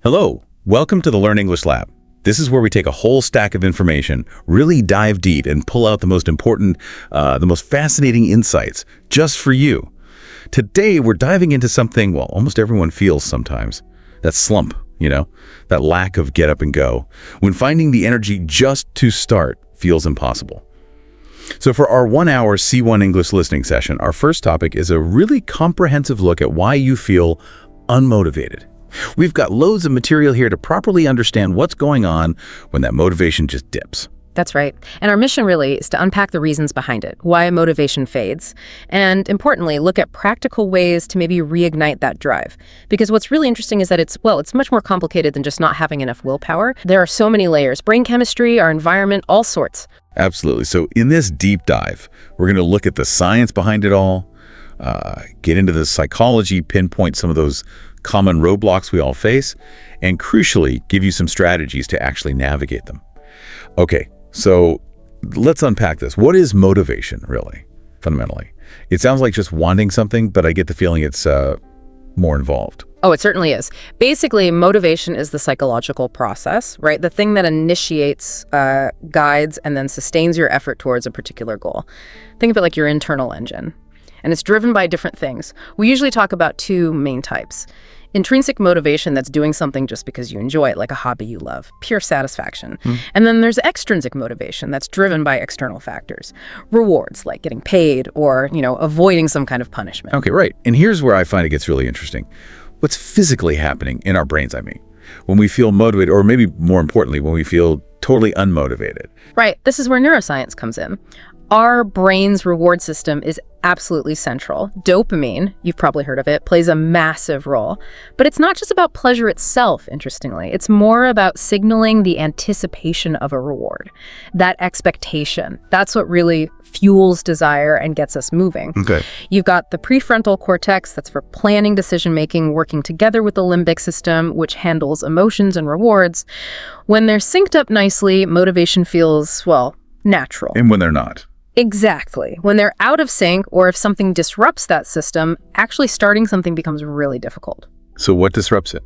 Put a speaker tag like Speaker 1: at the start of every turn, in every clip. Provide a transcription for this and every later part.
Speaker 1: Hello, welcome to the Learn English Lab. This is where we take a whole stack of information, really dive deep, and pull out the most important, the most fascinating insights just for you. Today, we're diving into something, well, almost everyone feels sometimes. That slump, that lack of get up and go, when finding the energy just to start feels impossible. So for our 1-hour C1 English listening session, our first topic is a really comprehensive look at why you feel unmotivated. We've got loads of material here to properly understand what's going on when that motivation just dips.
Speaker 2: That's right. And our mission really is to unpack the reasons behind it, why motivation fades, and importantly, look at practical ways to maybe reignite that drive. Because what's really interesting is that it's much more complicated than just not having enough willpower. There are so many layers: brain chemistry, our environment, all sorts.
Speaker 1: Absolutely. So in this deep dive, we're going to look at the science behind it all, get into the psychology, pinpoint some of those common roadblocks we all face, and crucially, give you some strategies to actually navigate them. Okay, so let's unpack this. What is motivation, really, fundamentally? It sounds like just wanting something, but I get the feeling it's more involved.
Speaker 2: Oh, it certainly is. Basically, motivation is the psychological process, right? The thing that initiates, guides, and then sustains your effort towards a particular goal. Think of it like your internal engine. And it's driven by different things. We usually talk about two main types. Intrinsic motivation, that's doing something just because you enjoy it, like a hobby you love, pure satisfaction. And then there's extrinsic motivation that's driven by external factors, rewards like getting paid or, avoiding some kind of punishment.
Speaker 1: Okay, right. And here's where I find it gets really interesting. What's physically happening in our brains, when we feel motivated, or maybe more importantly, when we feel totally unmotivated.
Speaker 2: Right. This is where neuroscience comes in. Our brain's reward system is absolutely central. Dopamine, you've probably heard of it, plays a massive role. But it's not just about pleasure itself, interestingly. It's more about signaling the anticipation of a reward, that expectation. That's what really fuels desire and gets us moving.
Speaker 1: Okay.
Speaker 2: You've got the prefrontal cortex, that's for planning, decision-making, working together with the limbic system, which handles emotions and rewards. When they're synced up nicely, motivation feels, natural.
Speaker 1: And when they're not.
Speaker 2: Exactly. When they're out of sync, or if something disrupts that system, actually starting something becomes really difficult.
Speaker 1: So what disrupts it?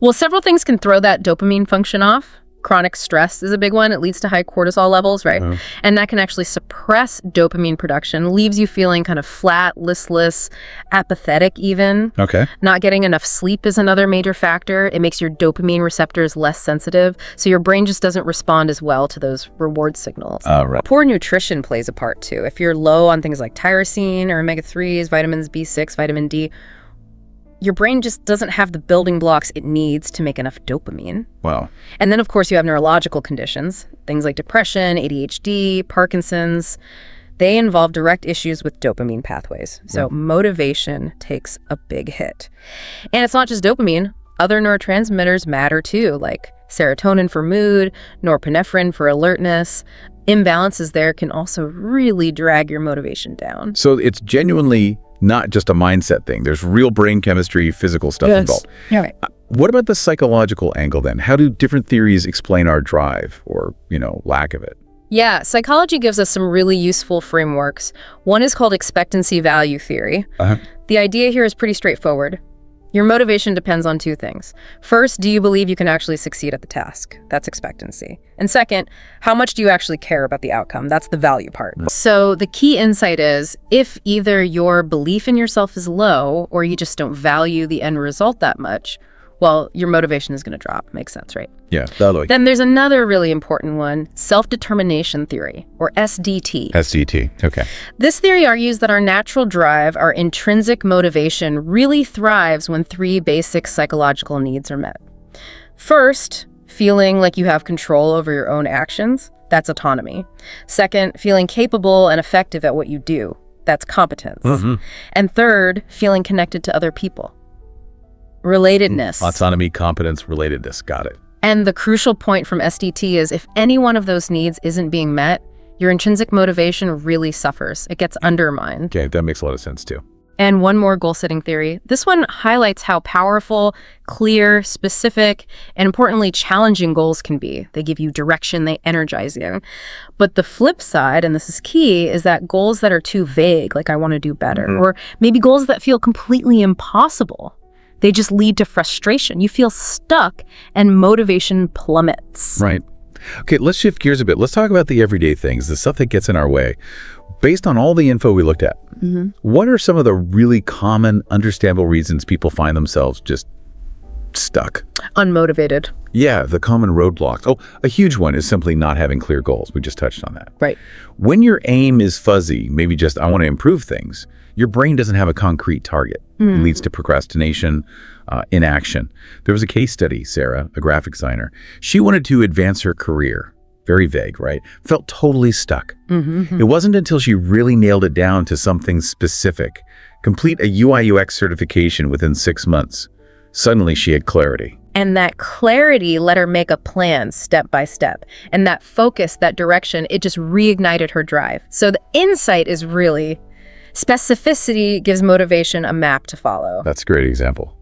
Speaker 2: Well, several things can throw that dopamine function off. Chronic stress is a big one. It leads to high cortisol levels, right? And that can actually suppress dopamine production, leaves you feeling kind of flat, listless, apathetic even.
Speaker 1: Okay.
Speaker 2: Not getting enough sleep is another major factor. It makes your dopamine receptors less sensitive, so your brain just doesn't respond as well to those reward signals.
Speaker 1: Right.
Speaker 2: Poor nutrition plays a part too. If you're low on things like tyrosine or omega-3s, vitamins B6, vitamin D, your brain just doesn't have the building blocks it needs to make enough dopamine.
Speaker 1: Wow.
Speaker 2: And then, of course, you have neurological conditions, things like depression, ADHD, Parkinson's. They involve direct issues with dopamine pathways. So motivation takes a big hit. And it's not just dopamine. Other neurotransmitters matter too, like serotonin for mood, norepinephrine for alertness. Imbalances there can also really drag your motivation down.
Speaker 1: So it's genuinely not just a mindset thing. There's real brain chemistry, physical stuff involved.
Speaker 2: Yeah, right.
Speaker 1: What about the psychological angle then? How do different theories explain our drive or, lack of it?
Speaker 2: Yeah, psychology gives us some really useful frameworks. One is called expectancy value theory. The idea here is pretty straightforward. Your motivation depends on two things. First, do you believe you can actually succeed at the task? That's expectancy. And second, how much do you actually care about the outcome? That's the value part. So the key insight is, if either your belief in yourself is low or you just don't value the end result that much, your motivation is going to drop. Makes sense, right?
Speaker 1: Yeah, totally.
Speaker 2: Then there's another really important one, self-determination theory, or SDT.
Speaker 1: SDT, okay.
Speaker 2: This theory argues that our natural drive, our intrinsic motivation, really thrives when three basic psychological needs are met. First, feeling like you have control over your own actions. That's autonomy. Second, feeling capable and effective at what you do. That's competence. And third, feeling connected to other people. Relatedness.
Speaker 1: Autonomy, competence, relatedness. Got it.
Speaker 2: And the crucial point from SDT is, if any one of those needs isn't being met, your intrinsic motivation really suffers. It gets undermined.
Speaker 1: Okay, that makes a lot of sense too.
Speaker 2: And one more goal-setting theory. This one highlights how powerful, clear, specific, and importantly, challenging goals can be. They give you direction, they energize you. But the flip side, and this is key, is that goals that are too vague, like I want to do better, or maybe goals that feel completely impossible, They just lead to frustration. You feel stuck and motivation plummets.
Speaker 1: Right. Okay, let's shift gears a bit. Let's talk about the everyday things, the stuff that gets in our way. Based on all the info we looked at, what are some of the really common, understandable reasons people find themselves just stuck?
Speaker 2: Unmotivated.
Speaker 1: Yeah, the common roadblocks. Oh, a huge one is simply not having clear goals. We just touched on that.
Speaker 2: Right.
Speaker 1: When your aim is fuzzy, maybe just I want to improve things, your brain doesn't have a concrete target. It leads to procrastination, inaction. There was a case study, Sarah, a graphic designer. She wanted to advance her career. Very vague, right? Felt totally stuck. It wasn't until she really nailed it down to something specific, complete a UI UX certification within 6 months. Suddenly she had clarity.
Speaker 2: And that clarity let her make a plan step by step. And that focus, that direction, it just reignited her drive. So the insight is really specificity gives motivation a map to follow.
Speaker 1: That's a great example.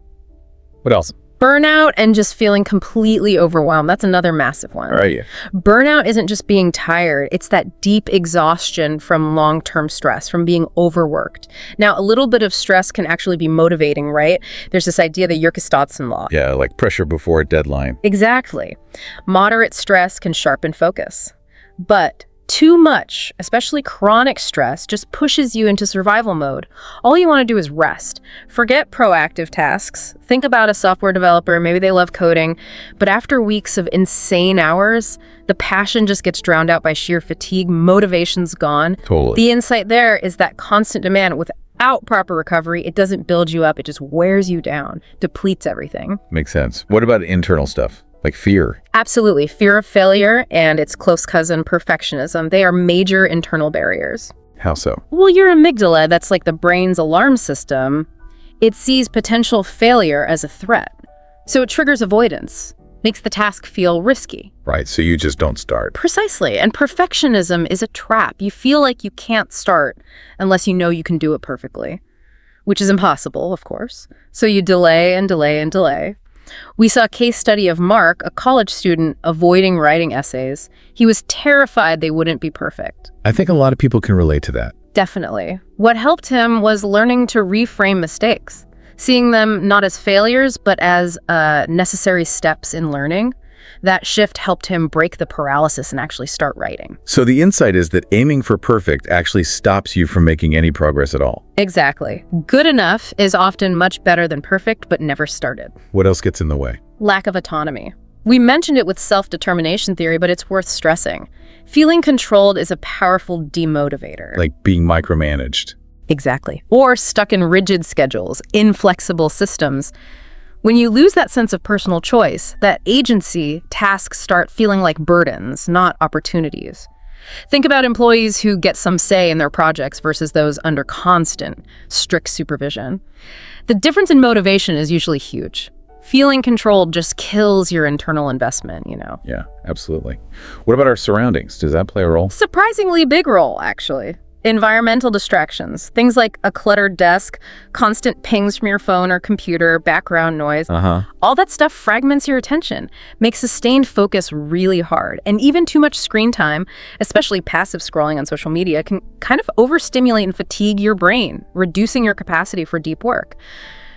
Speaker 1: What else?
Speaker 2: Burnout and just feeling completely overwhelmed. That's another massive one.
Speaker 1: All right. Yeah.
Speaker 2: Burnout isn't just being tired. It's that deep exhaustion from long-term stress, from being overworked. Now, a little bit of stress can actually be motivating, right? There's this idea, the Yerkes-Dodson law.
Speaker 1: Yeah, like pressure before a deadline.
Speaker 2: Exactly. Moderate stress can sharpen focus. But too much, especially chronic stress, just pushes you into survival mode. All you want to do is rest. Forget proactive tasks. Think about a software developer. Maybe they love coding. But after weeks of insane hours, the passion just gets drowned out by sheer fatigue. Motivation's gone.
Speaker 1: Totally.
Speaker 2: The insight there is that constant demand without proper recovery, it doesn't build you up. It just wears you down, depletes everything.
Speaker 1: Makes sense. What about internal stuff? Like fear?
Speaker 2: Absolutely. Fear of failure and its close cousin, perfectionism. They are major internal barriers.
Speaker 1: How so?
Speaker 2: Well, your amygdala, that's like the brain's alarm system, it sees potential failure as a threat. So it triggers avoidance, makes the task feel risky.
Speaker 1: Right, so you just don't start.
Speaker 2: Precisely. And perfectionism is a trap. You feel like you can't start unless you know you can do it perfectly, which is impossible, of course. So you delay and delay and delay. We saw a case study of Mark, a college student, avoiding writing essays. He was terrified they wouldn't be perfect.
Speaker 1: I think a lot of people can relate to that.
Speaker 2: Definitely. What helped him was learning to reframe mistakes, seeing them not as failures, but as necessary steps in learning. That shift helped him break the paralysis and actually start writing.
Speaker 1: So the insight is that aiming for perfect actually stops you from making any progress at all.
Speaker 2: Exactly. Good enough is often much better than perfect, but never started.
Speaker 1: What else gets in the way?
Speaker 2: Lack of autonomy. We mentioned it with self-determination theory, but it's worth stressing. Feeling controlled is a powerful demotivator.
Speaker 1: Like being micromanaged.
Speaker 2: Exactly. Or stuck in rigid schedules, inflexible systems. When you lose that sense of personal choice, that agency, tasks start feeling like burdens, not opportunities. Think about employees who get some say in their projects versus those under constant, strict supervision. The difference in motivation is usually huge. Feeling controlled just kills your internal investment, you know.
Speaker 1: Yeah, absolutely. What about our surroundings? Does that play a role?
Speaker 2: Surprisingly big role, actually. Environmental distractions, things like a cluttered desk, constant pings from your phone or computer, background noise. All that stuff fragments your attention, makes sustained focus really hard. And even too much screen time, especially passive scrolling on social media, can kind of overstimulate and fatigue your brain, reducing your capacity for deep work.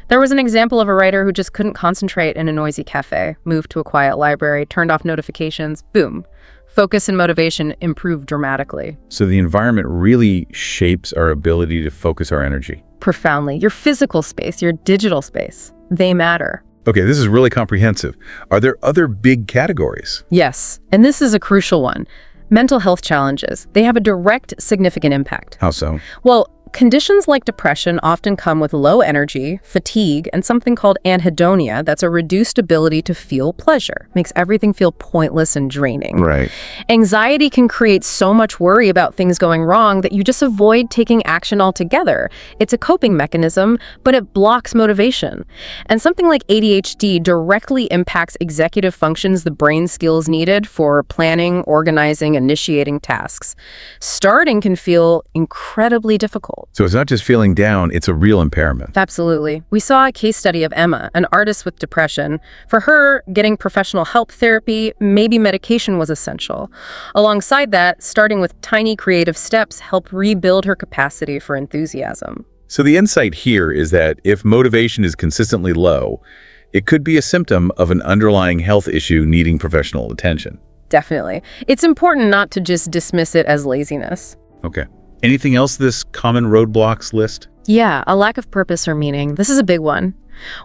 Speaker 2: There was an example of a writer who just couldn't concentrate in a noisy cafe, moved to a quiet library, turned off notifications, boom. Focus and motivation improved dramatically.
Speaker 1: So the environment really shapes our ability to focus our energy.
Speaker 2: Profoundly. Your physical space, your digital space, they matter.
Speaker 1: Okay, this is really comprehensive. Are there other big categories?
Speaker 2: Yes, and this is a crucial one. Mental health challenges. They have a direct, significant impact.
Speaker 1: How so?
Speaker 2: Well, conditions like depression often come with low energy, fatigue, and something called anhedonia. That's a reduced ability to feel pleasure. Makes everything feel pointless and draining.
Speaker 1: Right.
Speaker 2: Anxiety can create so much worry about things going wrong that you just avoid taking action altogether. It's a coping mechanism, but it blocks motivation. And something like ADHD directly impacts executive functions, the brain skills needed for planning, organizing, initiating tasks. Starting can feel incredibly difficult.
Speaker 1: So it's not just feeling down, it's a real impairment.
Speaker 2: Absolutely. We saw a case study of Emma, an artist with depression. For her, getting professional help, therapy, maybe medication was essential. Alongside that, starting with tiny creative steps helped rebuild her capacity for enthusiasm.
Speaker 1: So the insight here is that if motivation is consistently low, it could be a symptom of an underlying health issue needing professional attention.
Speaker 2: Definitely. It's important not to just dismiss it as laziness.
Speaker 1: Okay. Anything else this common roadblocks list?
Speaker 2: Yeah, a lack of purpose or meaning. This is a big one.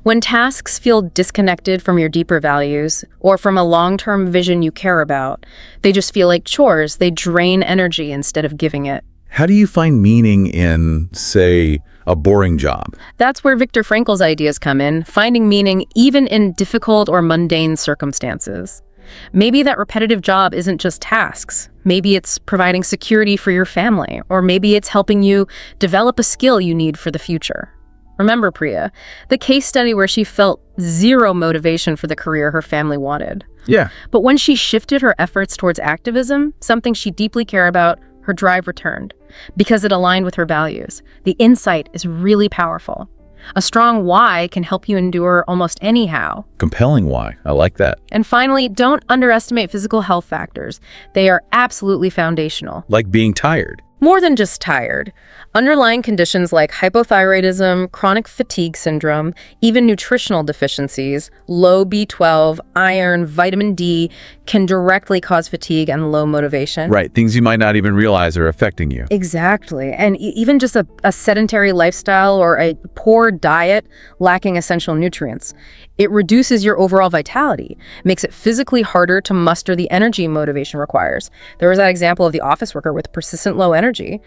Speaker 2: When tasks feel disconnected from your deeper values or from a long-term vision you care about, they just feel like chores. They drain energy instead of giving it.
Speaker 1: How do you find meaning in, say, a boring job?
Speaker 2: That's where Viktor Frankl's ideas come in, finding meaning even in difficult or mundane circumstances. Maybe that repetitive job isn't just tasks. Maybe it's providing security for your family, or maybe it's helping you develop a skill you need for the future. Remember Priya, the case study where she felt zero motivation for the career her family wanted.
Speaker 1: Yeah.
Speaker 2: But when she shifted her efforts towards activism, something she deeply cared about, her drive returned because it aligned with her values. The insight is really powerful. A strong why can help you endure almost anyhow.
Speaker 1: Compelling why. I like that.
Speaker 2: And finally, don't underestimate physical health factors. They are absolutely foundational.
Speaker 1: Like being tired.
Speaker 2: More than just tired. Underlying conditions like hypothyroidism, chronic fatigue syndrome, even nutritional deficiencies, low B12, iron, vitamin D can directly cause fatigue and low motivation.
Speaker 1: Right. Things you might not even realize are affecting you.
Speaker 2: Exactly. And even just a sedentary lifestyle or a poor diet lacking essential nutrients. It reduces your overall vitality, makes it physically harder to muster the energy motivation requires. There was that example of the office worker with persistent low energy.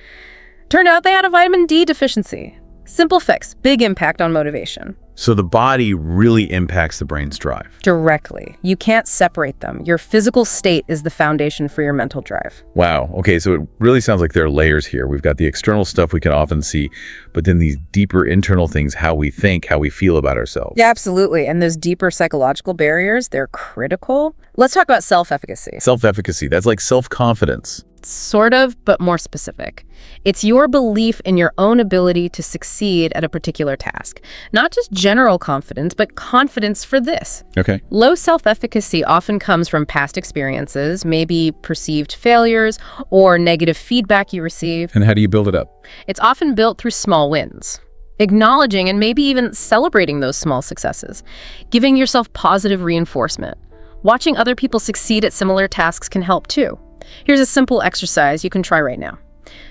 Speaker 2: Turned out they had a vitamin D deficiency. Simple fix, big impact on motivation.
Speaker 1: So the body really impacts the brain's drive.
Speaker 2: Directly. You can't separate them. Your physical state is the foundation for your mental drive.
Speaker 1: Wow. Okay, so it really sounds like there are layers here. We've got the external stuff we can often see, but then these deeper internal things, how we think, how we feel about ourselves.
Speaker 2: Yeah, absolutely. And those deeper psychological barriers, they're critical. Let's talk about self-efficacy.
Speaker 1: Self-efficacy, that's like self-confidence.
Speaker 2: Sort of, but more specific. It's your belief in your own ability to succeed at a particular task. Not just general confidence, but confidence for this.
Speaker 1: Okay.
Speaker 2: Low self-efficacy often comes from past experiences, maybe perceived failures or negative feedback you receive.
Speaker 1: And how do you build it up?
Speaker 2: It's often built through small wins. Acknowledging and maybe even celebrating those small successes. Giving yourself positive reinforcement. Watching other people succeed at similar tasks can help too. Here's a simple exercise you can try right now.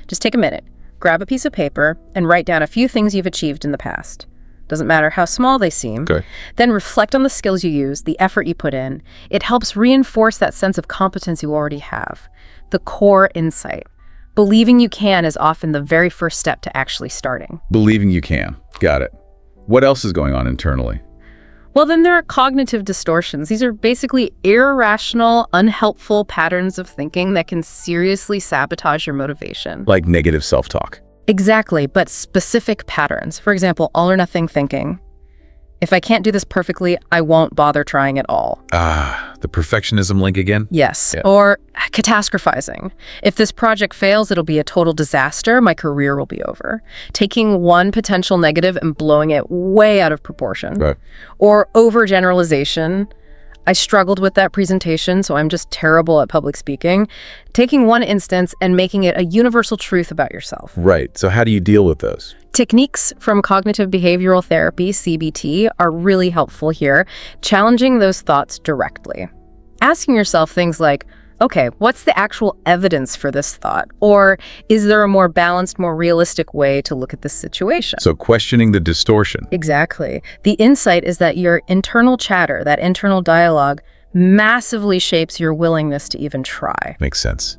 Speaker 2: Just take a minute, grab a piece of paper, and write down a few things you've achieved in the past. Doesn't matter how small they seem.
Speaker 1: Okay.
Speaker 2: Then reflect on the skills you use, the effort you put in. It helps reinforce that sense of competence you already have. The core insight. Believing you can is often the very first step to actually starting.
Speaker 1: Believing you can. Got it. What else is going on internally?
Speaker 2: Well, then there are cognitive distortions. These are basically irrational, unhelpful patterns of thinking that can seriously sabotage your motivation.
Speaker 1: Like negative self-talk.
Speaker 2: Exactly, but specific patterns. For example, all or nothing thinking. If I can't do this perfectly, I won't bother trying at all.
Speaker 1: The perfectionism link again?
Speaker 2: Yes.
Speaker 1: Yeah.
Speaker 2: Or catastrophizing. If this project fails, it'll be a total disaster. My career will be over. Taking one potential negative and blowing it way out of proportion.
Speaker 1: Right.
Speaker 2: Or overgeneralization. I struggled with that presentation, so I'm just terrible at public speaking. Taking one instance and making it a universal truth about yourself.
Speaker 1: Right. So how do you deal with those?
Speaker 2: Techniques from cognitive behavioral therapy, CBT, are really helpful here, challenging those thoughts directly. Asking yourself things like, okay, what's the actual evidence for this thought? Or is there a more balanced, more realistic way to look at this situation?
Speaker 1: So questioning the distortion.
Speaker 2: Exactly. The insight is that your internal chatter, that internal dialogue, massively shapes your willingness to even try.
Speaker 1: Makes sense.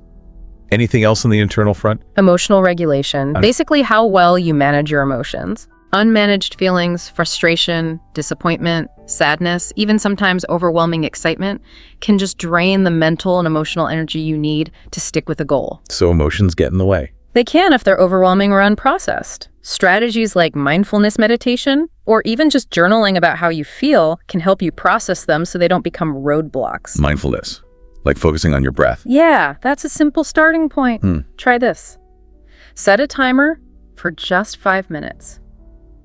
Speaker 1: Anything else on the internal front?
Speaker 2: Emotional regulation, basically how well you manage your emotions. Unmanaged feelings, frustration, disappointment, sadness, even sometimes overwhelming excitement can just drain the mental and emotional energy you need to stick with a goal.
Speaker 1: So emotions get in the way.
Speaker 2: They can if they're overwhelming or unprocessed. Strategies like mindfulness meditation or even just journaling about how you feel can help you process them so they don't become roadblocks.
Speaker 1: Mindfulness, like focusing on your breath.
Speaker 2: Yeah, that's a simple starting point. Try this. Set a timer for just 5 minutes.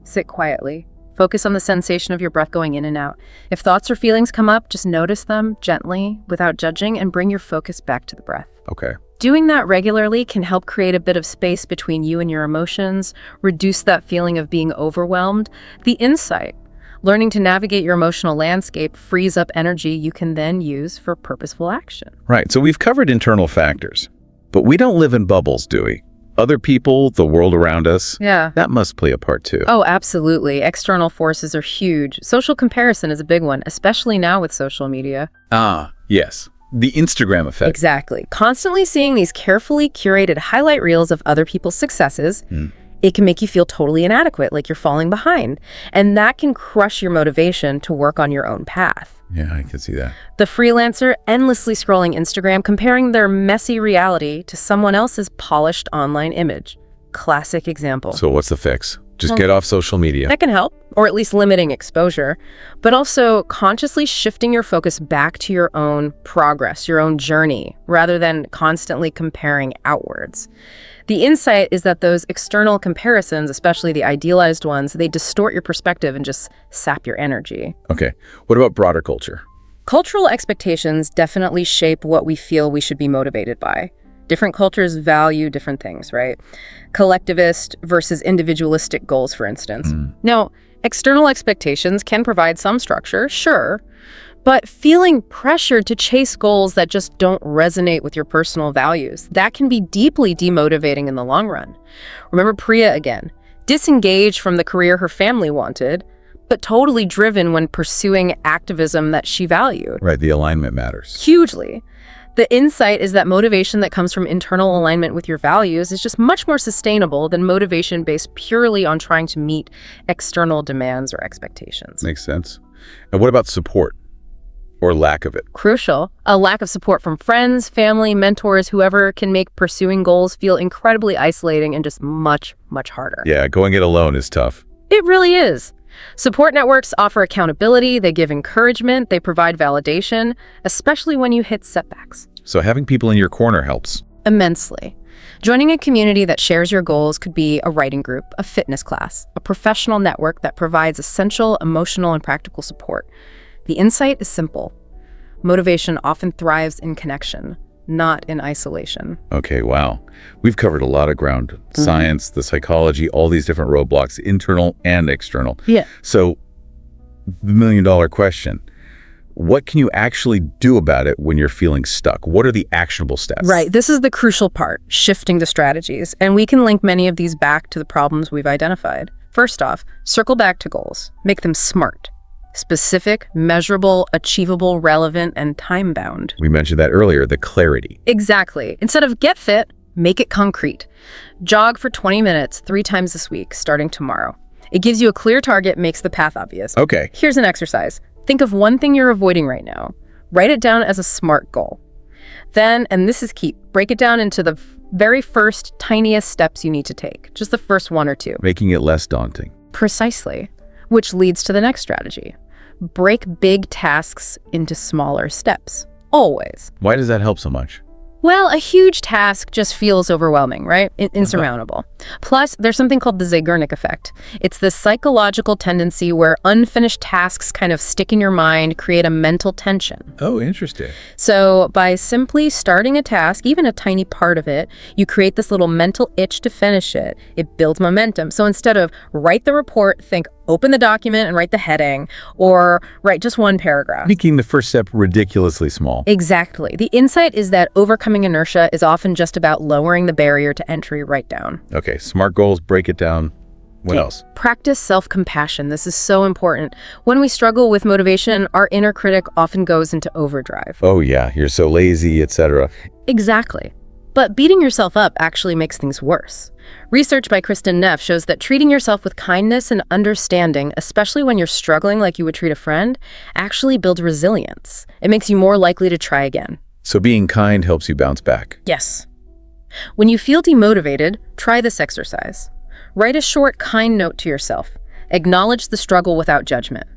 Speaker 2: Sit quietly. Focus on the sensation of your breath going in and out. If thoughts or feelings come up, just notice them gently without judging and bring your focus back to the breath.
Speaker 1: Okay.
Speaker 2: Doing that regularly can help create a bit of space between you and your emotions, reduce that feeling of being overwhelmed. The insight, learning to navigate your emotional landscape, frees up energy you can then use for purposeful action.
Speaker 1: Right, so we've covered internal factors, but we don't live in bubbles, do we? Other people, the world around us,
Speaker 2: Yeah.
Speaker 1: that must play a part too.
Speaker 2: Oh, absolutely. External forces are huge. Social comparison is a big one, especially now with social media.
Speaker 1: Ah, yes. The Instagram effect.
Speaker 2: Exactly. Constantly seeing these carefully curated highlight reels of other people's successes, it can make you feel totally inadequate, like you're falling behind. And that can crush your motivation to work on your own path.
Speaker 1: Yeah, I can see that.
Speaker 2: The freelancer endlessly scrolling Instagram, comparing their messy reality to someone else's polished online image. Classic example.
Speaker 1: So what's the fix? Just get off social media.
Speaker 2: That can help, or at least limiting exposure, but also consciously shifting your focus back to your own progress, your own journey, rather than constantly comparing outwards. The insight is that those external comparisons, especially the idealized ones, they distort your perspective and just sap your energy.
Speaker 1: Okay, what about broader culture?
Speaker 2: Cultural expectations definitely shape what we feel we should be motivated by. Different cultures value different things, right? Collectivist versus individualistic goals, for instance. Now, external expectations can provide some structure, sure, but feeling pressured to chase goals that just don't resonate with your personal values, that can be deeply demotivating in the long run. Remember Priya again, disengaged from the career her family wanted, but totally driven when pursuing activism that she valued.
Speaker 1: Right, the alignment matters.
Speaker 2: Hugely. The insight is that motivation that comes from internal alignment with your values is just much more sustainable than motivation based purely on trying to meet external demands or expectations.
Speaker 1: Makes sense. And what about support? Or lack of it?
Speaker 2: Crucial. A lack of support from friends, family, mentors, whoever can make pursuing goals feel incredibly isolating and just much, much harder.
Speaker 1: Yeah, going it alone is tough.
Speaker 2: It really is. Support networks offer accountability, they give encouragement, they provide validation, especially when you hit setbacks.
Speaker 1: So having people in your corner helps.
Speaker 2: Immensely. Joining a community that shares your goals could be a writing group, a fitness class, a professional network that provides essential emotional and practical support. The insight is simple. Motivation often thrives in connection, not in isolation.
Speaker 1: Okay, wow. We've covered a lot of ground. Science, the psychology, all these different roadblocks, internal and external.
Speaker 2: Yeah.
Speaker 1: So the million-dollar question, what can you actually do about it when you're feeling stuck? What are the actionable steps?
Speaker 2: Right. This is the crucial part, shifting the strategies. And we can link many of these back to the problems we've identified. First off, circle back to goals. Make them SMART. Specific, measurable, achievable, relevant, and time-bound.
Speaker 1: We mentioned that earlier, the clarity.
Speaker 2: Exactly. Instead of get fit, make it concrete. Jog for 20 minutes 3 times this week, starting tomorrow. It gives you a clear target, makes the path obvious.
Speaker 1: Okay.
Speaker 2: Here's an exercise. Think of one thing you're avoiding right now. Write it down as a SMART goal. Then, and this is key, break it down into the very first, tiniest steps you need to take. Just the first 1 or 2.
Speaker 1: Making it less daunting.
Speaker 2: Precisely. Which leads to the next strategy. Break big tasks into smaller steps. Always.
Speaker 1: Why does that help so much?
Speaker 2: Well, a huge task just feels overwhelming, right? Insurmountable. Plus, there's something called the Zeigarnik effect. It's this psychological tendency where unfinished tasks kind of stick in your mind, create a mental tension.
Speaker 1: Oh, interesting.
Speaker 2: So by simply starting a task, even a tiny part of it, you create this little mental itch to finish it. It builds momentum. So instead of write the report, think open the document and write the heading, or write just one paragraph.
Speaker 1: Making the first step ridiculously small.
Speaker 2: Exactly. The insight is that overcoming inertia is often just about lowering the barrier to entry right down.
Speaker 1: Okay, SMART goals, break it down. What else?
Speaker 2: Practice self-compassion. This is so important. When we struggle with motivation, our inner critic often goes into overdrive.
Speaker 1: Oh yeah, you're so lazy, etc.
Speaker 2: Exactly. But beating yourself up actually makes things worse. Research by Kristen Neff shows that treating yourself with kindness and understanding, especially when you're struggling like you would treat a friend, actually builds resilience. It makes you more likely to try again.
Speaker 1: So being kind helps you bounce back.
Speaker 2: Yes. When you feel demotivated, try this exercise. Write a short, kind note to yourself. Acknowledge the struggle without judgment.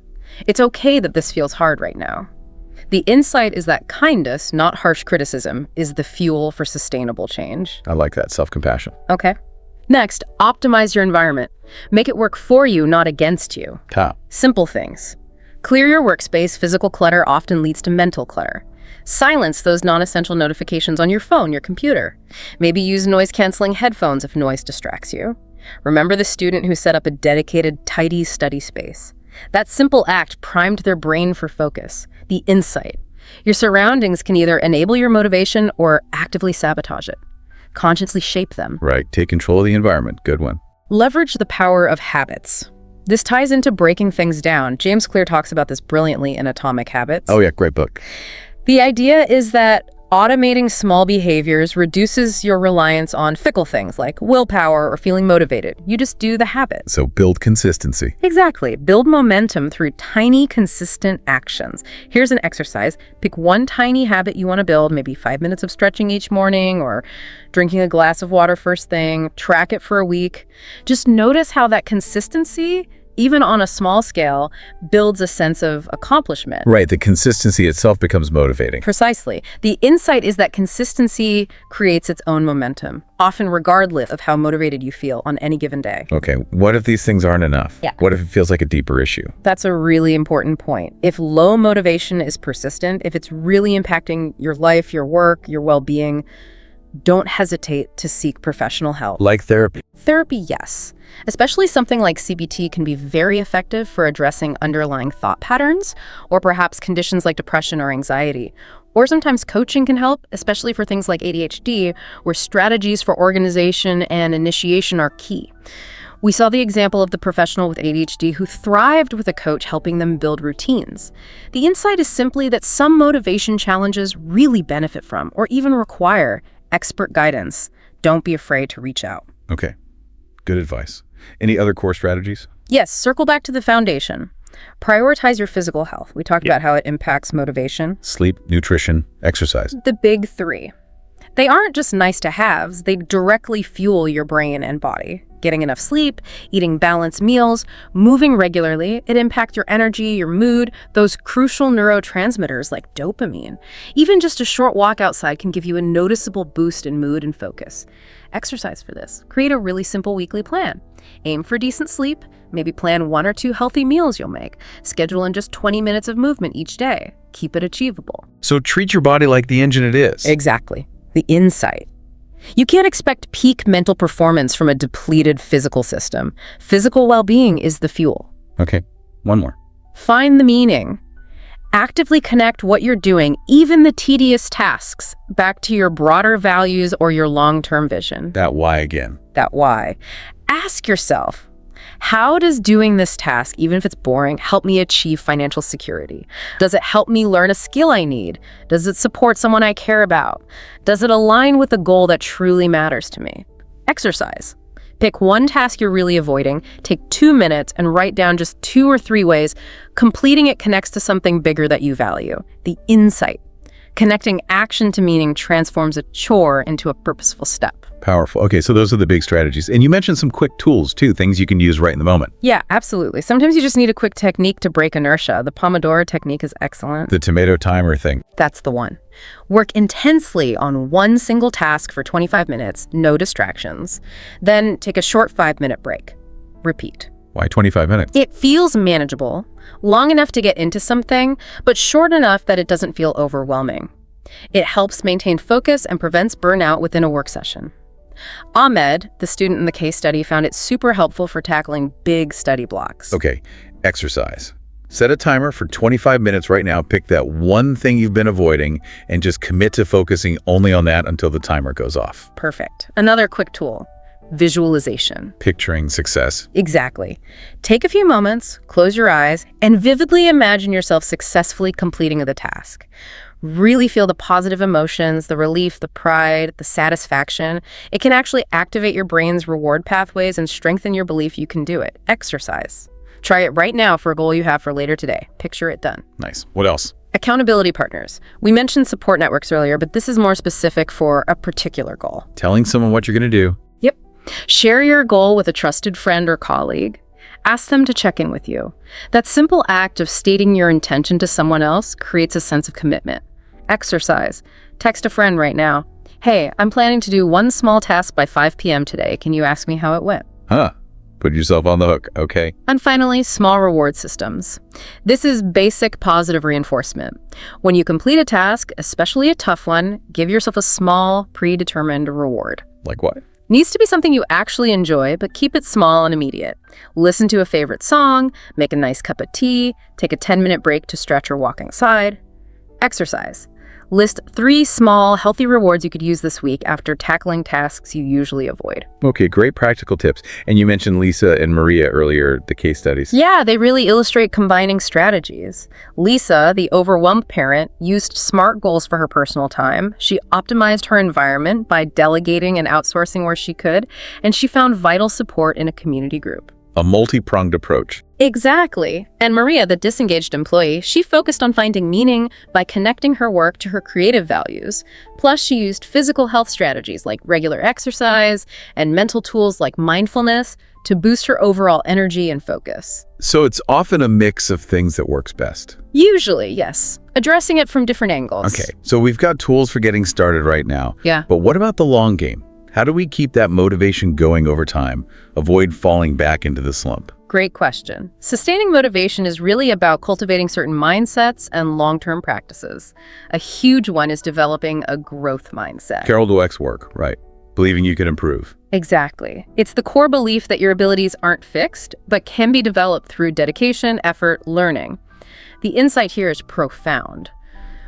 Speaker 2: It's okay that this feels hard right now. The insight is that kindness, not harsh criticism, is the fuel for sustainable change.
Speaker 1: I like that, self-compassion.
Speaker 2: Okay. Next, optimize your environment. Make it work for you, not against you.
Speaker 1: Top.
Speaker 2: Simple things. Clear your workspace. Physical clutter often leads to mental clutter. Silence those non-essential notifications on your phone, your computer. Maybe use noise-canceling headphones if noise distracts you. Remember the student who set up a dedicated, tidy study space. That simple act primed their brain for focus, the insight. Your surroundings can either enable your motivation or actively sabotage it. Consciously shape them.
Speaker 1: Right. Take control of the environment. Good one.
Speaker 2: Leverage the power of habits. This ties into breaking things down. James Clear talks about this brilliantly in Atomic Habits.
Speaker 1: Oh, yeah. Great book.
Speaker 2: The idea is that automating small behaviors reduces your reliance on fickle things like willpower or feeling motivated. You just do the habit.
Speaker 1: So build consistency.
Speaker 2: Exactly. Build momentum through tiny, consistent actions. Here's an exercise. Pick one tiny habit you want to build, maybe 5 minutes of stretching each morning or drinking a glass of water first thing. Track it for a week. Just notice how that consistency, even on a small scale, builds a sense of accomplishment.
Speaker 1: Right. The consistency itself becomes motivating.
Speaker 2: Precisely. The insight is that consistency creates its own momentum, often regardless of how motivated you feel on any given day.
Speaker 1: Okay. What if these things aren't enough?
Speaker 2: Yeah.
Speaker 1: What if it feels like a deeper issue?
Speaker 2: That's a really important point. If low motivation is persistent, if it's really impacting your life, your work, your well-being, don't hesitate to seek professional help.
Speaker 1: Like therapy.
Speaker 2: Therapy, yes. Especially something like CBT can be very effective for addressing underlying thought patterns or perhaps conditions like depression or anxiety. Or sometimes coaching can help, especially for things like ADHD, where strategies for organization and initiation are key. We saw the example of the professional with ADHD who thrived with a coach helping them build routines. The insight is simply that some motivation challenges really benefit from or even require expert guidance. Don't be afraid to reach out.
Speaker 1: Okay. Good advice. Any other core strategies?
Speaker 2: Yes, circle back to the foundation. Prioritize your physical health. We talked about how it impacts motivation.
Speaker 1: Sleep, nutrition, exercise.
Speaker 2: The big three. They aren't just nice to haves, they directly fuel your brain and body. Getting enough sleep, eating balanced meals, moving regularly, it impacts your energy, your mood, those crucial neurotransmitters like dopamine. Even just a short walk outside can give you a noticeable boost in mood and focus. Exercise for this. Create a really simple weekly plan. Aim for decent sleep, maybe plan 1 or 2 healthy meals you'll make. Schedule in just 20 minutes of movement each day. Keep it achievable.
Speaker 1: So treat your body like the engine it is.
Speaker 2: Exactly. The insight. You can't expect peak mental performance from a depleted physical system. Physical well-being is the fuel.
Speaker 1: Okay, one more.
Speaker 2: Find the meaning. Actively connect what you're doing, even the tedious tasks, back to your broader values or your long-term vision.
Speaker 1: That why again.
Speaker 2: That why. Ask yourself, how does doing this task, even if it's boring, help me achieve financial security? Does it help me learn a skill I need? Does it support someone I care about? Does it align with a goal that truly matters to me? Exercise. Pick one task you're really avoiding, take 2 minutes, and write down just 2 or 3 ways completing it connects to something bigger that you value. The insight. Connecting action to meaning transforms a chore into a purposeful step.
Speaker 1: Powerful. Okay, so those are the big strategies. And you mentioned some quick tools, too, things you can use right in the moment.
Speaker 2: Yeah, absolutely. Sometimes you just need a quick technique to break inertia. The Pomodoro technique is excellent.
Speaker 1: The tomato timer thing.
Speaker 2: That's the one. Work intensely on one single task for 25 minutes, no distractions. Then take a short 5-minute break. Repeat.
Speaker 1: Why 25 minutes?
Speaker 2: It feels manageable, long enough to get into something, but short enough that it doesn't feel overwhelming. It helps maintain focus and prevents burnout within a work session. Ahmed, the student in the case study, found it super helpful for tackling big study blocks.
Speaker 1: Okay, exercise. Set a timer for 25 minutes right now. Pick that one thing you've been avoiding and just commit to focusing only on that until the timer goes off.
Speaker 2: Perfect. Another quick tool. Visualization.
Speaker 1: Picturing success.
Speaker 2: Exactly. Take a few moments, close your eyes, and vividly imagine yourself successfully completing the task. Really feel the positive emotions, the relief, the pride, the satisfaction. It can actually activate your brain's reward pathways and strengthen your belief you can do it. Exercise. Try it right now for a goal you have for later today. Picture it done.
Speaker 1: Nice. What else?
Speaker 2: Accountability partners. We mentioned support networks earlier, but this is more specific for a particular goal.
Speaker 1: Telling someone what you're going to do.
Speaker 2: Yep. Share your goal with a trusted friend or colleague. Ask them to check in with you. That simple act of stating your intention to someone else creates a sense of commitment. Exercise. Text a friend right now. Hey, I'm planning to do one small task by 5 p.m. today. Can you ask me how it went?
Speaker 1: Huh. Put yourself on the hook, okay?
Speaker 2: And finally, small reward systems. This is basic positive reinforcement. When you complete a task, especially a tough one, give yourself a small, predetermined reward.
Speaker 1: Like what?
Speaker 2: Needs to be something you actually enjoy, but keep it small and immediate. Listen to a favorite song, make a nice cup of tea, take a 10-minute break to stretch or walk outside. Exercise. List 3 small, healthy rewards you could use this week after tackling tasks you usually avoid.
Speaker 1: Okay, great practical tips. And you mentioned Lisa and Maria earlier, the case studies.
Speaker 2: Yeah, they really illustrate combining strategies. Lisa, the overwhelmed parent, used SMART goals for her personal time. She optimized her environment by delegating and outsourcing where she could, and she found vital support in a community group.
Speaker 1: A multi-pronged approach.
Speaker 2: Exactly. And Maria, the disengaged employee, she focused on finding meaning by connecting her work to her creative values. Plus, she used physical health strategies like regular exercise and mental tools like mindfulness to boost her overall energy and focus.
Speaker 1: So it's often a mix of things that works best.
Speaker 2: Usually, yes. Addressing it from different angles.
Speaker 1: Okay, so we've got tools for getting started right now.
Speaker 2: Yeah.
Speaker 1: But what about the long game? How do we keep that motivation going over time, avoid falling back into the slump?
Speaker 2: Great question. Sustaining motivation is really about cultivating certain mindsets and long-term practices. A huge one is developing a growth mindset.
Speaker 1: Carol Dweck's work, right? Believing you can improve.
Speaker 2: Exactly. It's the core belief that your abilities aren't fixed, but can be developed through dedication, effort, learning. The insight here is profound.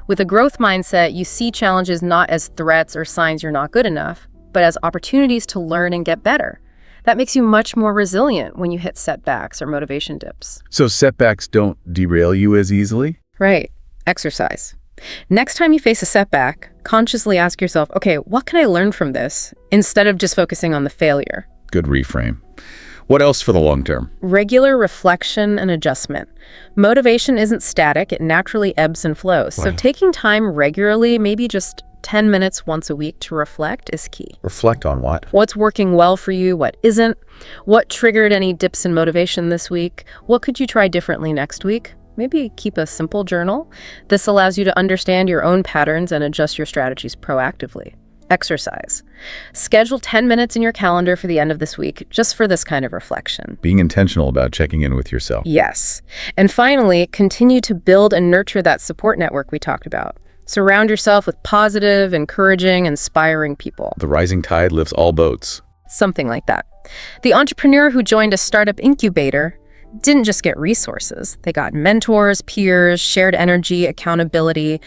Speaker 2: With a growth mindset, you see challenges not as threats or signs you're not good enough, but as opportunities to learn and get better. That makes you much more resilient when you hit setbacks or motivation dips.
Speaker 1: So setbacks don't derail you as easily?
Speaker 2: Right. Exercise. Next time you face a setback, consciously ask yourself, okay, what can I learn from this? Instead of just focusing on the failure.
Speaker 1: Good reframe. What else for the long term?
Speaker 2: Regular reflection and adjustment. Motivation isn't static, it naturally ebbs and flows. So taking time regularly, maybe just 10 minutes once a week to reflect is key.
Speaker 1: Reflect on what?
Speaker 2: What's working well for you, what isn't? What triggered any dips in motivation this week? What could you try differently next week? Maybe keep a simple journal. This allows you to understand your own patterns and adjust your strategies proactively. Exercise. Schedule 10 minutes in your calendar for the end of this week just for this kind of reflection.
Speaker 1: Being intentional about checking in with yourself.
Speaker 2: Yes. And finally, continue to build and nurture that support network we talked about. Surround yourself with positive, encouraging, inspiring people.
Speaker 1: The rising tide lifts all boats.
Speaker 2: Something like that. The entrepreneur who joined a startup incubator didn't just get resources. They got mentors, peers, shared energy, accountability.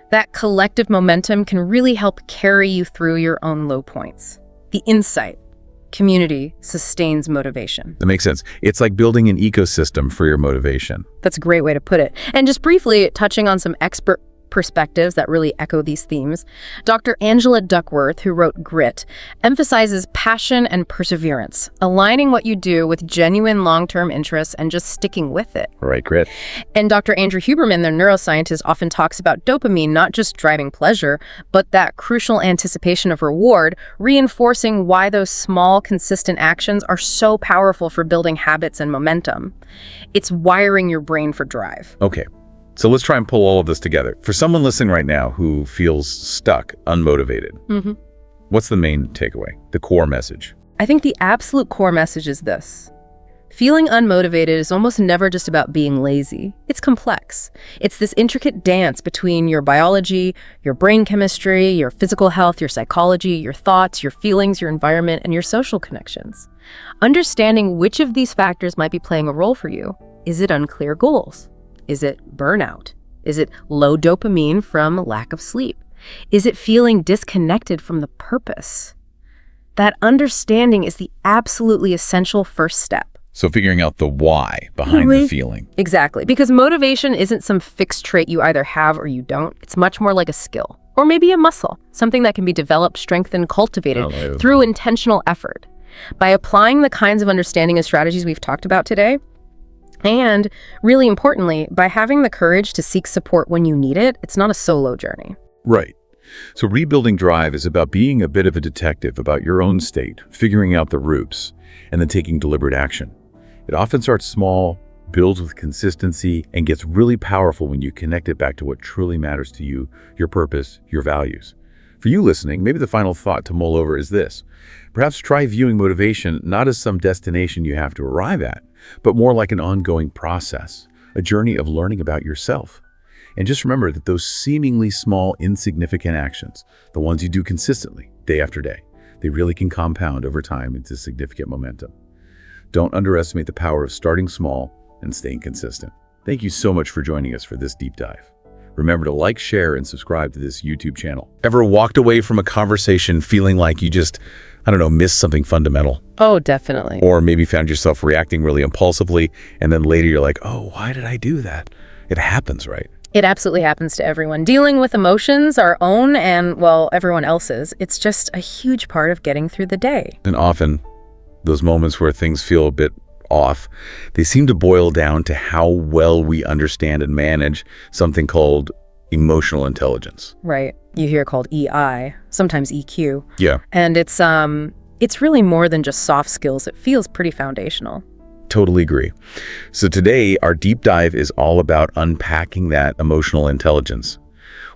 Speaker 2: That collective momentum can really help carry you through your own low points. The insight, community, sustains motivation.
Speaker 1: That makes sense. It's like building an ecosystem for your motivation.
Speaker 2: That's a great way to put it. And just briefly touching on some expert perspectives that really echo these themes, Dr. Angela Duckworth, who wrote Grit, emphasizes passion and perseverance, aligning what you do with genuine long-term interests and just sticking with it.
Speaker 1: Right, Grit.
Speaker 2: And Dr. Andrew Huberman, the neuroscientist, often talks about dopamine not just driving pleasure, but that crucial anticipation of reward, reinforcing why those small, consistent actions are so powerful for building habits and momentum. It's wiring your brain for drive.
Speaker 1: Okay. So let's try and pull all of this together. For someone listening right now who feels stuck, unmotivated, what's the main takeaway, the core message?
Speaker 2: I think the absolute core message is this. Feeling unmotivated is almost never just about being lazy. It's complex. It's this intricate dance between your biology, your brain chemistry, your physical health, your psychology, your thoughts, your feelings, your environment, and your social connections. Understanding which of these factors might be playing a role for you. Is it unclear goals? Is it burnout? Is it low dopamine from lack of sleep? Is it feeling disconnected from the purpose? That understanding is the absolutely essential first step.
Speaker 1: So figuring out the why behind the feeling.
Speaker 2: Exactly, because motivation isn't some fixed trait you either have or you don't. It's much more like a skill, or maybe a muscle, something that can be developed, strengthened, cultivated through intentional effort. By applying the kinds of understanding and strategies we've talked about today, and really importantly, by having the courage to seek support when you need it, it's not a solo journey.
Speaker 1: Right. So rebuilding drive is about being a bit of a detective about your own state, figuring out the roots, and then taking deliberate action. It often starts small, builds with consistency, and gets really powerful when you connect it back to what truly matters to you, your purpose, your values. For you listening, maybe the final thought to mull over is this. Perhaps try viewing motivation not as some destination you have to arrive at, but more like an ongoing process, a journey of learning about yourself. And just remember that those seemingly small, insignificant actions, the ones you do consistently, day after day, they really can compound over time into significant momentum. Don't underestimate the power of starting small and staying consistent. Thank you so much for joining us for this deep dive. Remember to like, share, and subscribe to this YouTube channel. Ever walked away from a conversation feeling like you just, missed something fundamental?
Speaker 2: Oh, definitely.
Speaker 1: Or maybe found yourself reacting really impulsively, and then later you're like, oh, why did I do that? It happens, right?
Speaker 2: It absolutely happens to everyone. Dealing with emotions, our own and, well, everyone else's, it's just a huge part of getting through the day.
Speaker 1: And often, those moments where things feel a bit off, they seem to boil down to how well we understand and manage something called emotional intelligence.
Speaker 2: Right. You hear it called EI, sometimes EQ.
Speaker 1: Yeah.
Speaker 2: And it's really more than just soft skills. It feels pretty foundational.
Speaker 1: Totally agree. So today, our deep dive is all about unpacking that emotional intelligence.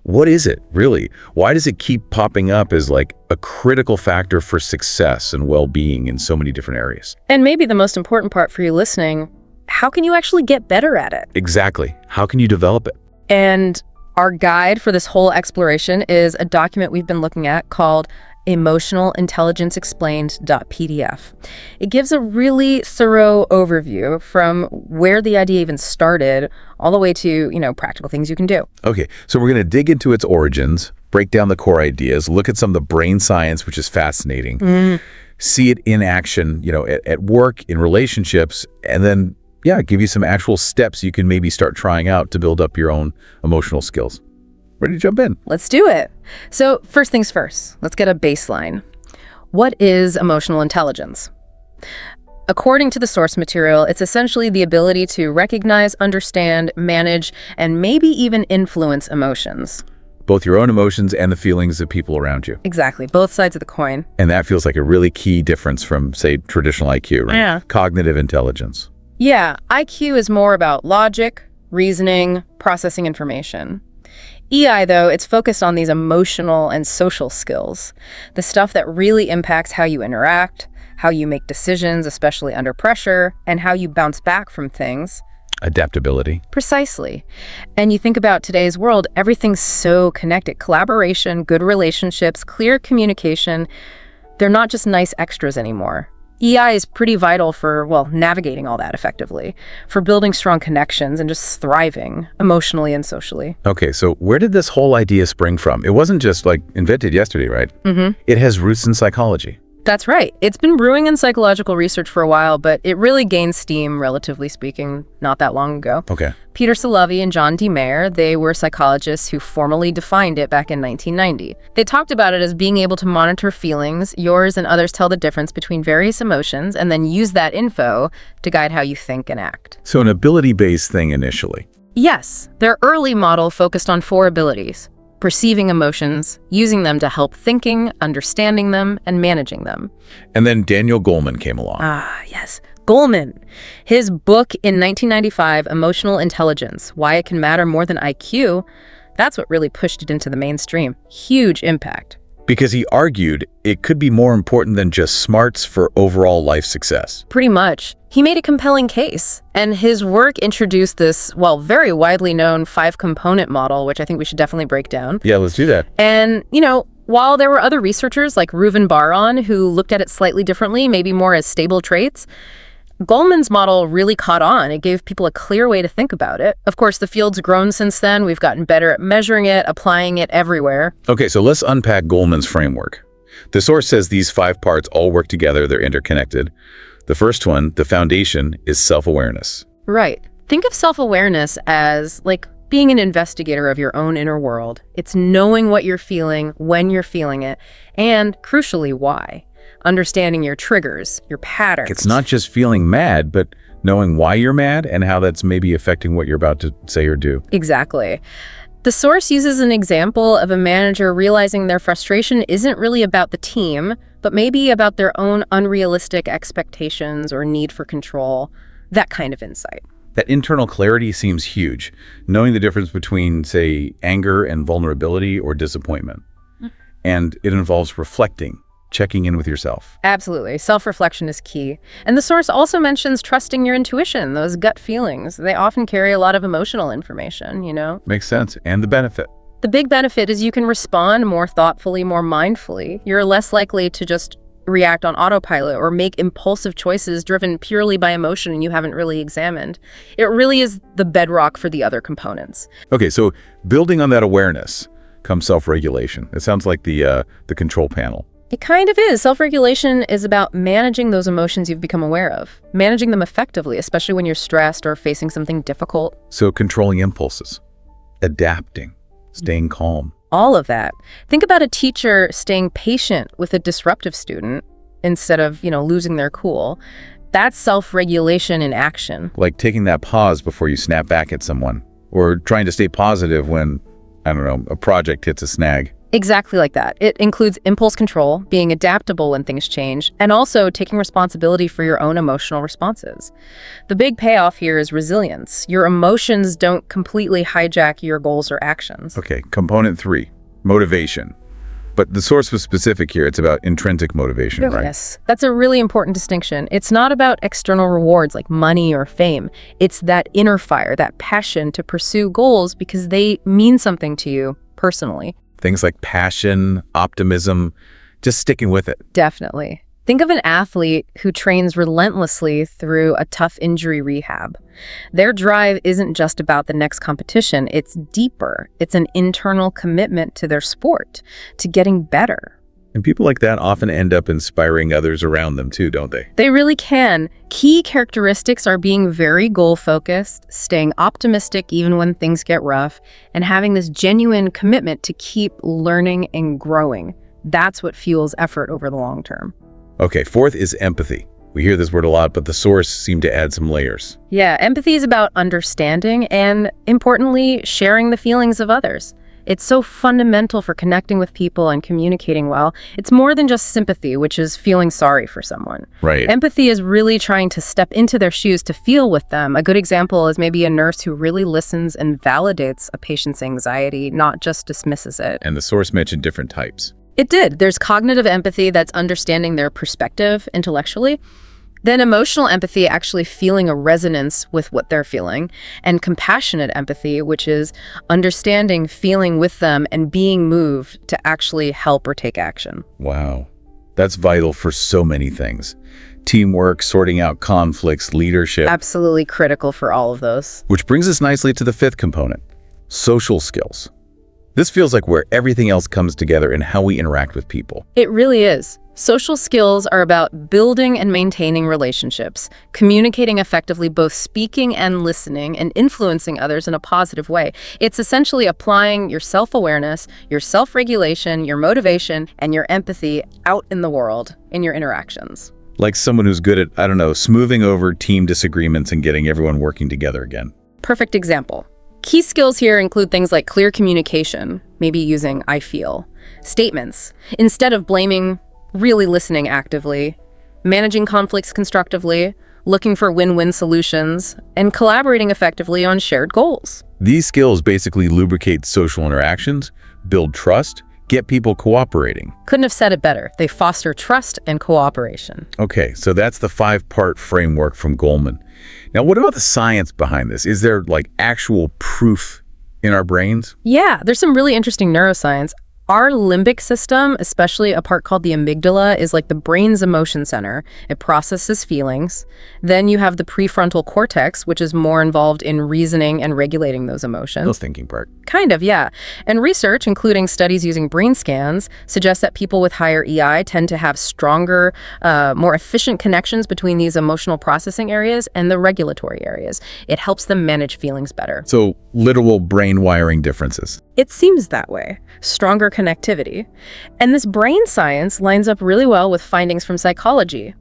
Speaker 1: What is it, really? Why does it keep popping up as like a critical factor for success and well-being in so many different areas?
Speaker 2: And maybe the most important part for you listening, how can you actually get better at it?
Speaker 1: Exactly. How can you develop it?
Speaker 2: And our guide for this whole exploration is a document we've been looking at called Emotional Intelligence Explained.pdf. It gives a really thorough overview from where the idea even started all the way to, practical things you can do.
Speaker 1: Okay, so we're going to dig into its origins, break down the core ideas, look at some of the brain science, which is fascinating, see it in action, at work, in relationships, and then, give you some actual steps you can maybe start trying out to build up your own emotional skills. Ready to jump in?
Speaker 2: Let's do it. So first things first, let's get a baseline. What is emotional intelligence? According to the source material, it's essentially the ability to recognize, understand, manage, and maybe even influence emotions.
Speaker 1: Both your own emotions and the feelings of people around you.
Speaker 2: Exactly, both sides of the coin.
Speaker 1: And that feels like a really key difference from, say, traditional IQ, right?
Speaker 2: Yeah.
Speaker 1: Cognitive intelligence.
Speaker 2: Yeah, IQ is more about logic, reasoning, processing information. EI, though, it's focused on these emotional and social skills, the stuff that really impacts how you interact, how you make decisions, especially under pressure, and how you bounce back from things.
Speaker 1: Adaptability.
Speaker 2: Precisely. And you think about today's world, everything's so connected. Collaboration, good relationships, clear communication, they're not just nice extras anymore. EI is pretty vital for, navigating all that effectively, for building strong connections and just thriving emotionally and socially.
Speaker 1: Okay, so where did this whole idea spring from? It wasn't just invented yesterday, right? It has roots in psychology.
Speaker 2: That's right. It's been brewing in psychological research for a while, but it really gained steam, relatively speaking, not that long ago.
Speaker 1: Okay.
Speaker 2: Peter Salovey and John D. Mayer, they were psychologists who formally defined it back in 1990. They talked about it as being able to monitor feelings, yours and others tell the difference between various emotions, and then use that info to guide how you think and act.
Speaker 1: So an ability-based thing initially.
Speaker 2: Yes, their early model focused on 4 abilities: perceiving emotions, using them to help thinking, understanding them, and managing them.
Speaker 1: And then Daniel Goldman came along.
Speaker 2: Ah, yes. Goldman. His book in 1995, Emotional Intelligence, Why It Can Matter More Than IQ, that's what really pushed it into the mainstream. Huge impact.
Speaker 1: Because he argued it could be more important than just smarts for overall life success.
Speaker 2: Pretty much. He made a compelling case, and his work introduced this, very widely known 5-component model, which I think we should definitely break down.
Speaker 1: Yeah, let's do that.
Speaker 2: And, while there were other researchers like Reuven Bar-On who looked at it slightly differently, maybe more as stable traits, Goldman's model really caught on. It gave people a clear way to think about it. Of course, the field's grown since then. We've gotten better at measuring it, applying it everywhere.
Speaker 1: Okay, so let's unpack Goldman's framework. The source says these 5 parts all work together. They're interconnected. The first one, the foundation, is self-awareness.
Speaker 2: Right. Think of self-awareness as being an investigator of your own inner world. It's knowing what you're feeling, when you're feeling it, and crucially, why. Understanding your triggers, your patterns.
Speaker 1: It's not just feeling mad, but knowing why you're mad and how that's maybe affecting what you're about to say or do.
Speaker 2: Exactly. The source uses an example of a manager realizing their frustration isn't really about the team, but maybe about their own unrealistic expectations or need for control, that kind of insight.
Speaker 1: That internal clarity seems huge, knowing the difference between, say, anger and vulnerability or disappointment. And it involves reflecting, checking in with yourself.
Speaker 2: Absolutely. Self-reflection is key. And the source also mentions trusting your intuition, those gut feelings. They often carry a lot of emotional information, you know?
Speaker 1: Makes sense. And the benefit.
Speaker 2: The big benefit is you can respond more thoughtfully, more mindfully. You're less likely to just react on autopilot or make impulsive choices driven purely by emotion you haven't really examined. It really is the bedrock for the other components.
Speaker 1: Okay, so building on that awareness comes self-regulation. It sounds like the control panel.
Speaker 2: It kind of is. Self-regulation is about managing those emotions you've become aware of, managing them effectively, especially when you're stressed or facing something difficult.
Speaker 1: So controlling impulses, adapting, staying calm.
Speaker 2: All of that. Think about a teacher staying patient with a disruptive student instead of, losing their cool. That's self-regulation in action.
Speaker 1: Like taking that pause before you snap back at someone, or trying to stay positive when, a project hits a snag.
Speaker 2: Exactly like that. It includes impulse control, being adaptable when things change, and also taking responsibility for your own emotional responses. The big payoff here is resilience. Your emotions don't completely hijack your goals or actions.
Speaker 1: Okay, component 3, motivation. But the source was specific here. It's about intrinsic motivation, right?
Speaker 2: Yes, that's a really important distinction. It's not about external rewards like money or fame. It's that inner fire, that passion to pursue goals because they mean something to you personally.
Speaker 1: Things like passion, optimism, just sticking with it.
Speaker 2: Definitely. Think of an athlete who trains relentlessly through a tough injury rehab. Their drive isn't just about the next competition, it's deeper. It's an internal commitment to their sport, to getting better.
Speaker 1: And people like that often end up inspiring others around them too, don't they?
Speaker 2: They really can. Key characteristics are being very goal-focused, staying optimistic even when things get rough, and having this genuine commitment to keep learning and growing. That's what fuels effort over the long term.
Speaker 1: Okay, 4th is empathy. We hear this word a lot, but the source seemed to add some layers.
Speaker 2: Yeah, empathy is about understanding and, importantly, sharing the feelings of others. It's so fundamental for connecting with people and communicating well. It's more than just sympathy, which is feeling sorry for someone.
Speaker 1: Right.
Speaker 2: Empathy is really trying to step into their shoes to feel with them. A good example is maybe a nurse who really listens and validates a patient's anxiety, not just dismisses it.
Speaker 1: And the source mentioned different types.
Speaker 2: It did. There's cognitive empathy, that's understanding their perspective intellectually. Then emotional empathy, actually feeling a resonance with what they're feeling, and compassionate empathy, which is understanding, feeling with them, and being moved to actually help or take action.
Speaker 1: Wow. That's vital for so many things. Teamwork, sorting out conflicts, leadership.
Speaker 2: Absolutely critical for all of those.
Speaker 1: Which brings us nicely to the 5th component, social skills. This feels like where everything else comes together in how we interact with people.
Speaker 2: It really is. Social skills are about building and maintaining relationships, communicating effectively, both speaking and listening, and influencing others in a positive way. It's essentially applying your self-awareness, your self-regulation, your motivation, and your empathy out in the world, in your interactions.
Speaker 1: Like someone who's good at, smoothing over team disagreements and getting everyone working together again.
Speaker 2: Perfect example. Key skills here include things like clear communication, maybe using I feel, statements, instead of blaming, really listening actively, managing conflicts constructively, looking for win-win solutions, and collaborating effectively on shared goals.
Speaker 1: These skills basically lubricate social interactions, build trust, get people cooperating.
Speaker 2: Couldn't have said it better. They foster trust and cooperation.
Speaker 1: Okay, so that's the 5-part framework from Goldman. Now, what about the science behind this? Is there actual proof in our brains?
Speaker 2: Yeah, there's some really interesting neuroscience. Our limbic system, especially a part called the amygdala, is like the brain's emotion center. It processes feelings. Then you have the prefrontal cortex, which is more involved in reasoning and regulating those emotions.
Speaker 1: The thinking part.
Speaker 2: Kind of, yeah. And research, including studies using brain scans, suggests that people with higher EI tend to have stronger, more efficient connections between these emotional processing areas and the regulatory areas. It helps them manage feelings better.
Speaker 1: So, literal brain wiring differences.
Speaker 2: It seems that way. Stronger connectivity. And this brain science lines up really well with findings from psychology.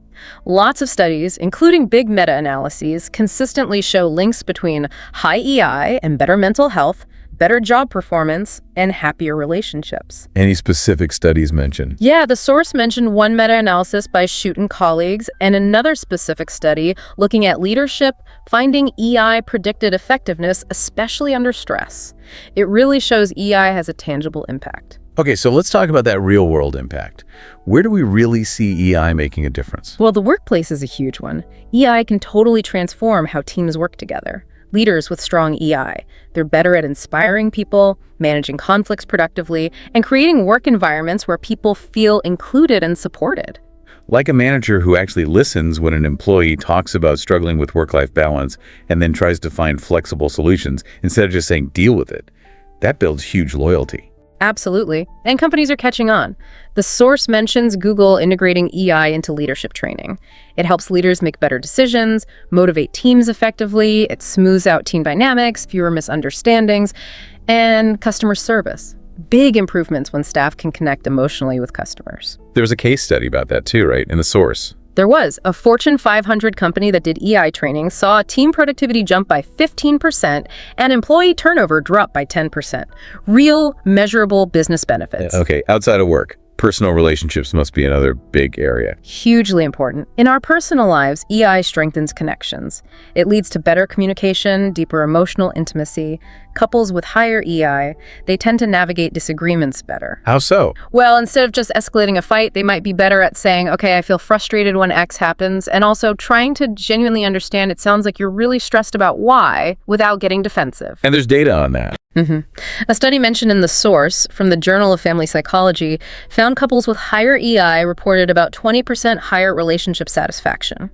Speaker 2: Lots of studies, including big meta-analyses, consistently show links between high EI and better mental health, better job performance, and happier relationships.
Speaker 1: Any specific studies mentioned?
Speaker 2: Yeah, the source mentioned one meta-analysis by Shute and colleagues, and another specific study looking at leadership, finding EI predicted effectiveness, especially under stress. It really shows EI has a tangible impact.
Speaker 1: Okay, so let's talk about that real-world impact. Where do we really see EI making a difference?
Speaker 2: Well, the workplace is a huge one. EI can totally transform how teams work together. Leaders with strong EI, they're better at inspiring people, managing conflicts productively, and creating work environments where people feel included and supported.
Speaker 1: Like a manager who actually listens when an employee talks about struggling with work-life balance and then tries to find flexible solutions instead of just saying, deal with it. That builds huge loyalty.
Speaker 2: Absolutely. And companies are catching on. The source mentions Google integrating EI into leadership training. It helps leaders make better decisions, motivate teams effectively, it smooths out team dynamics, fewer misunderstandings, and customer service. Big improvements when staff can connect emotionally with customers.
Speaker 1: There was a case study about that too, right, in the source?
Speaker 2: There was. A Fortune 500 company that did EI training saw team productivity jump by 15% and employee turnover drop by 10%. Real, measurable business benefits.
Speaker 1: Okay, outside of work, personal relationships must be another big area.
Speaker 2: Hugely important. In our personal lives, EI strengthens connections. It leads to better communication, deeper emotional intimacy. Couples with higher EI, they tend to navigate disagreements better.
Speaker 1: How so?
Speaker 2: Well, instead of just escalating a fight, they might be better at saying, okay, I feel frustrated when X happens, and also trying to genuinely understand it sounds like you're really stressed about Y without getting defensive.
Speaker 1: And there's data on that.
Speaker 2: A study mentioned in the source from the Journal of Family Psychology found couples with higher EI reported about 20% higher relationship satisfaction.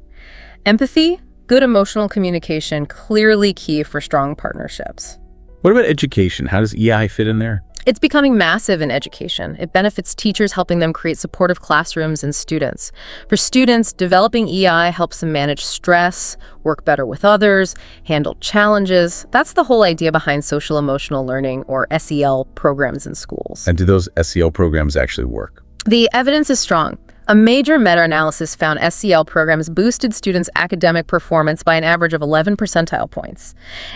Speaker 2: Empathy, good emotional communication, clearly key for strong partnerships.
Speaker 1: What about education? How does EI fit in there?
Speaker 2: It's becoming massive in education. It benefits teachers, helping them create supportive classrooms and students. For students, developing EI helps them manage stress, work better with others, handle challenges. That's the whole idea behind social emotional learning, or SEL, programs in schools.
Speaker 1: And do those SEL programs actually work?
Speaker 2: The evidence is strong. A major meta-analysis found SEL programs boosted students' academic performance by an average of 11 percentile points.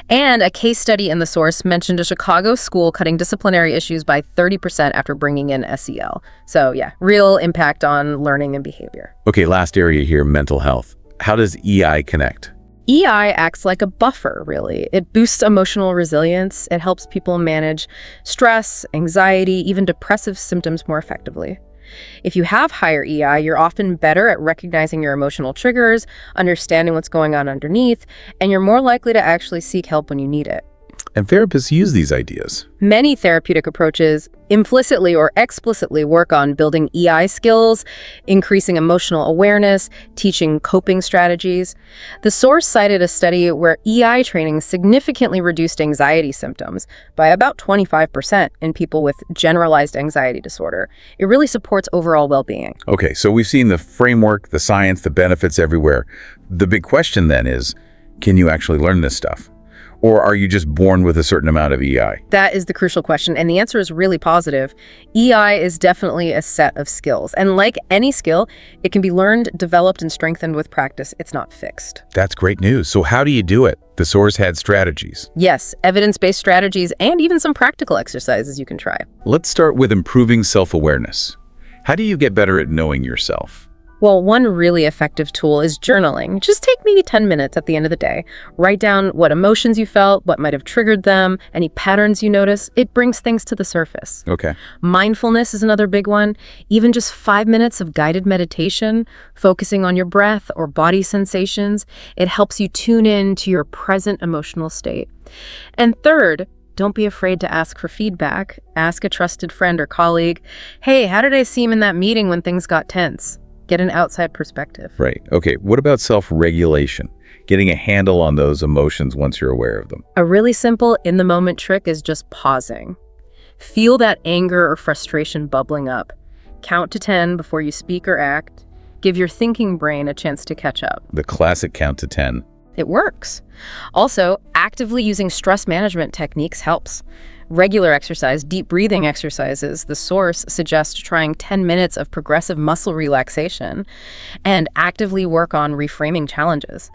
Speaker 2: And a case study in the source mentioned a Chicago school cutting disciplinary issues by 30% after bringing in SEL. So yeah, real impact on learning and behavior.
Speaker 1: Okay, last area here, mental health. How does EI connect?
Speaker 2: EI acts like a buffer, really. It boosts emotional resilience. It helps people manage stress, anxiety, even depressive symptoms more effectively. If you have higher EI, you're often better at recognizing your emotional triggers, understanding what's going on underneath, and you're more likely to actually seek help when you need it.
Speaker 1: And therapists use these ideas.
Speaker 2: Many therapeutic approaches implicitly or explicitly work on building EI skills, increasing emotional awareness, teaching coping strategies. The source cited a study where EI training significantly reduced anxiety symptoms by about 25% in people with generalized anxiety disorder. It really supports overall well-being.
Speaker 1: Okay, so we've seen the framework, the science, the benefits everywhere. The big question then is, can you actually learn this stuff? Or are you just born with a certain amount of EI?
Speaker 2: That is the crucial question, and the answer is really positive. EI is definitely a set of skills, and like any skill, it can be learned, developed, and strengthened with practice. It's not fixed.
Speaker 1: That's great news. So how do you do it? The source had strategies.
Speaker 2: Yes, evidence-based strategies and even some practical exercises you can try.
Speaker 1: Let's start with improving self-awareness. How do you get better at knowing yourself?
Speaker 2: Well, one really effective tool is journaling. Just take maybe 10 minutes at the end of the day. Write down what emotions you felt, what might have triggered them, any patterns you notice. It brings things to the surface.
Speaker 1: Okay.
Speaker 2: Mindfulness is another big one. Even just 5 minutes of guided meditation, focusing on your breath or body sensations, it helps you tune in to your present emotional state. And third, don't be afraid to ask for feedback. Ask a trusted friend or colleague, hey, how did I seem in that meeting when things got tense? Get an outside perspective.
Speaker 1: Right. Okay. What about self-regulation? Getting a handle on those emotions once you're aware of them.
Speaker 2: A really simple in-the-moment trick is just pausing. Feel that anger or frustration bubbling up. Count to 10 before you speak or act. Give your thinking brain a chance to catch up.
Speaker 1: The classic count to 10.
Speaker 2: It works. Also, actively using stress management techniques helps. Regular exercise, deep breathing exercises, the source suggests trying 10 minutes of progressive muscle relaxation, and actively work on reframing challenges.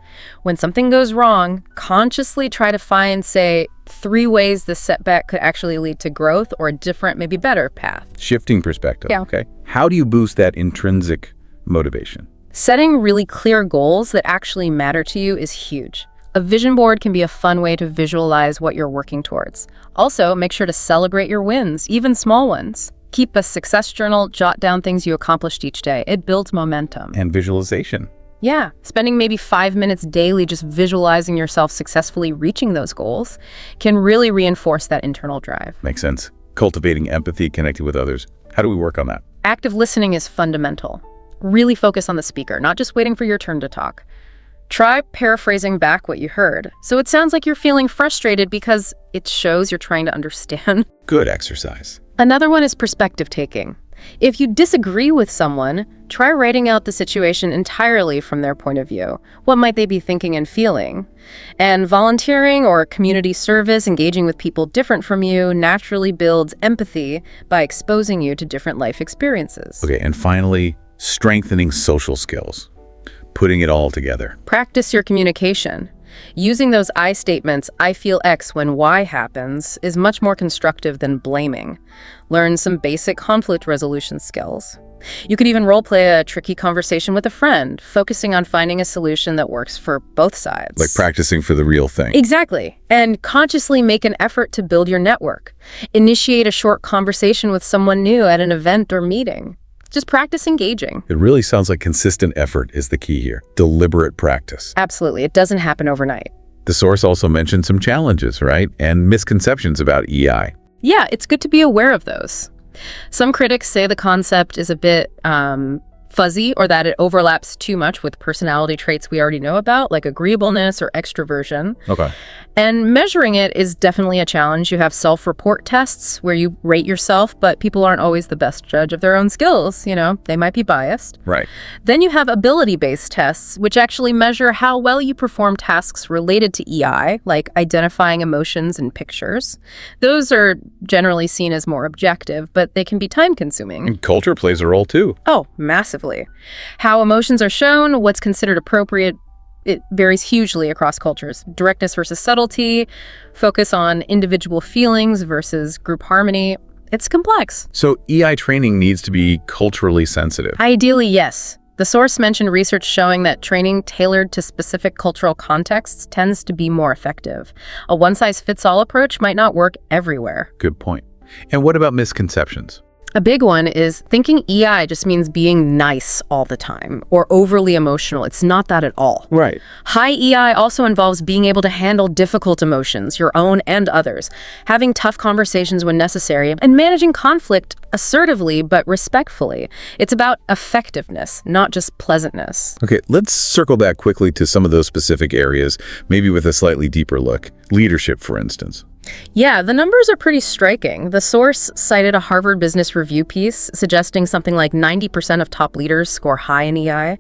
Speaker 2: When something goes wrong, consciously try to find, say, 3 ways this setback could actually lead to growth or a different, maybe better path.
Speaker 1: Shifting perspective.
Speaker 2: Yeah.
Speaker 1: Okay. How do you boost that intrinsic motivation?
Speaker 2: Setting really clear goals that actually matter to you is huge. A vision board can be a fun way to visualize what you're working towards. Also, make sure to celebrate your wins, even small ones. Keep a success journal, jot down things you accomplished each day. It builds momentum.
Speaker 1: And visualization.
Speaker 2: Yeah, spending maybe 5 minutes daily just visualizing yourself successfully reaching those goals can really reinforce that internal drive.
Speaker 1: Makes sense. Cultivating empathy, connecting with others. How do we work on that?
Speaker 2: Active listening is fundamental. Really focus on the speaker, not just waiting for your turn to talk. Try paraphrasing back what you heard. So it sounds like you're feeling frustrated because it shows you're trying to understand.
Speaker 1: Good exercise.
Speaker 2: Another one is perspective taking. If you disagree with someone, try writing out the situation entirely from their point of view. What might they be thinking and feeling? And volunteering or community service, engaging with people different from you, naturally builds empathy by exposing you to different life experiences.
Speaker 1: Okay, and finally, strengthening social skills. Putting it all together.
Speaker 2: Practice your communication. Using those I statements, I feel X when Y happens, is much more constructive than blaming. Learn some basic conflict resolution skills. You could even role-play a tricky conversation with a friend, focusing on finding a solution that works for both sides.
Speaker 1: Like practicing for the real thing.
Speaker 2: Exactly. And consciously make an effort to build your network. Initiate a short conversation with someone new at an event or meeting. Just practice engaging.
Speaker 1: It really sounds like consistent effort is the key here. Deliberate practice.
Speaker 2: Absolutely. It doesn't happen overnight.
Speaker 1: The source also mentioned some challenges, right? And misconceptions about EI.
Speaker 2: Yeah, it's good to be aware of those. Some critics say the concept is a bit fuzzy, or that it overlaps too much with personality traits we already know about, like agreeableness or extroversion.
Speaker 1: Okay.
Speaker 2: And measuring it is definitely a challenge. You have self-report tests where you rate yourself, but people aren't always the best judge of their own skills. You know, they might be biased.
Speaker 1: Right.
Speaker 2: Then you have ability-based tests, which actually measure how well you perform tasks related to EI, like identifying emotions and pictures. Those are generally seen as more objective, but they can be time-consuming.
Speaker 1: And culture plays a role too.
Speaker 2: Oh, massively. How emotions are shown, what's considered appropriate, it varies hugely across cultures. Directness versus subtlety, focus on individual feelings versus group harmony. It's complex.
Speaker 1: So EI training needs to be culturally sensitive.
Speaker 2: Ideally, yes. The source mentioned research showing that training tailored to specific cultural contexts tends to be more effective. A one-size-fits-all approach might not work everywhere.
Speaker 1: Good point. And what about misconceptions?
Speaker 2: A big one is thinking EI just means being nice all the time or overly emotional. It's not that at all.
Speaker 1: Right.
Speaker 2: High EI also involves being able to handle difficult emotions, your own and others, having tough conversations when necessary, and managing conflict assertively but respectfully. It's about effectiveness, not just pleasantness.
Speaker 1: Okay, let's circle back quickly to some of those specific areas, maybe with a slightly deeper look. Leadership, for instance.
Speaker 2: Yeah, the numbers are pretty striking. The source cited a Harvard Business Review piece suggesting something like 90% of top leaders score high in EI.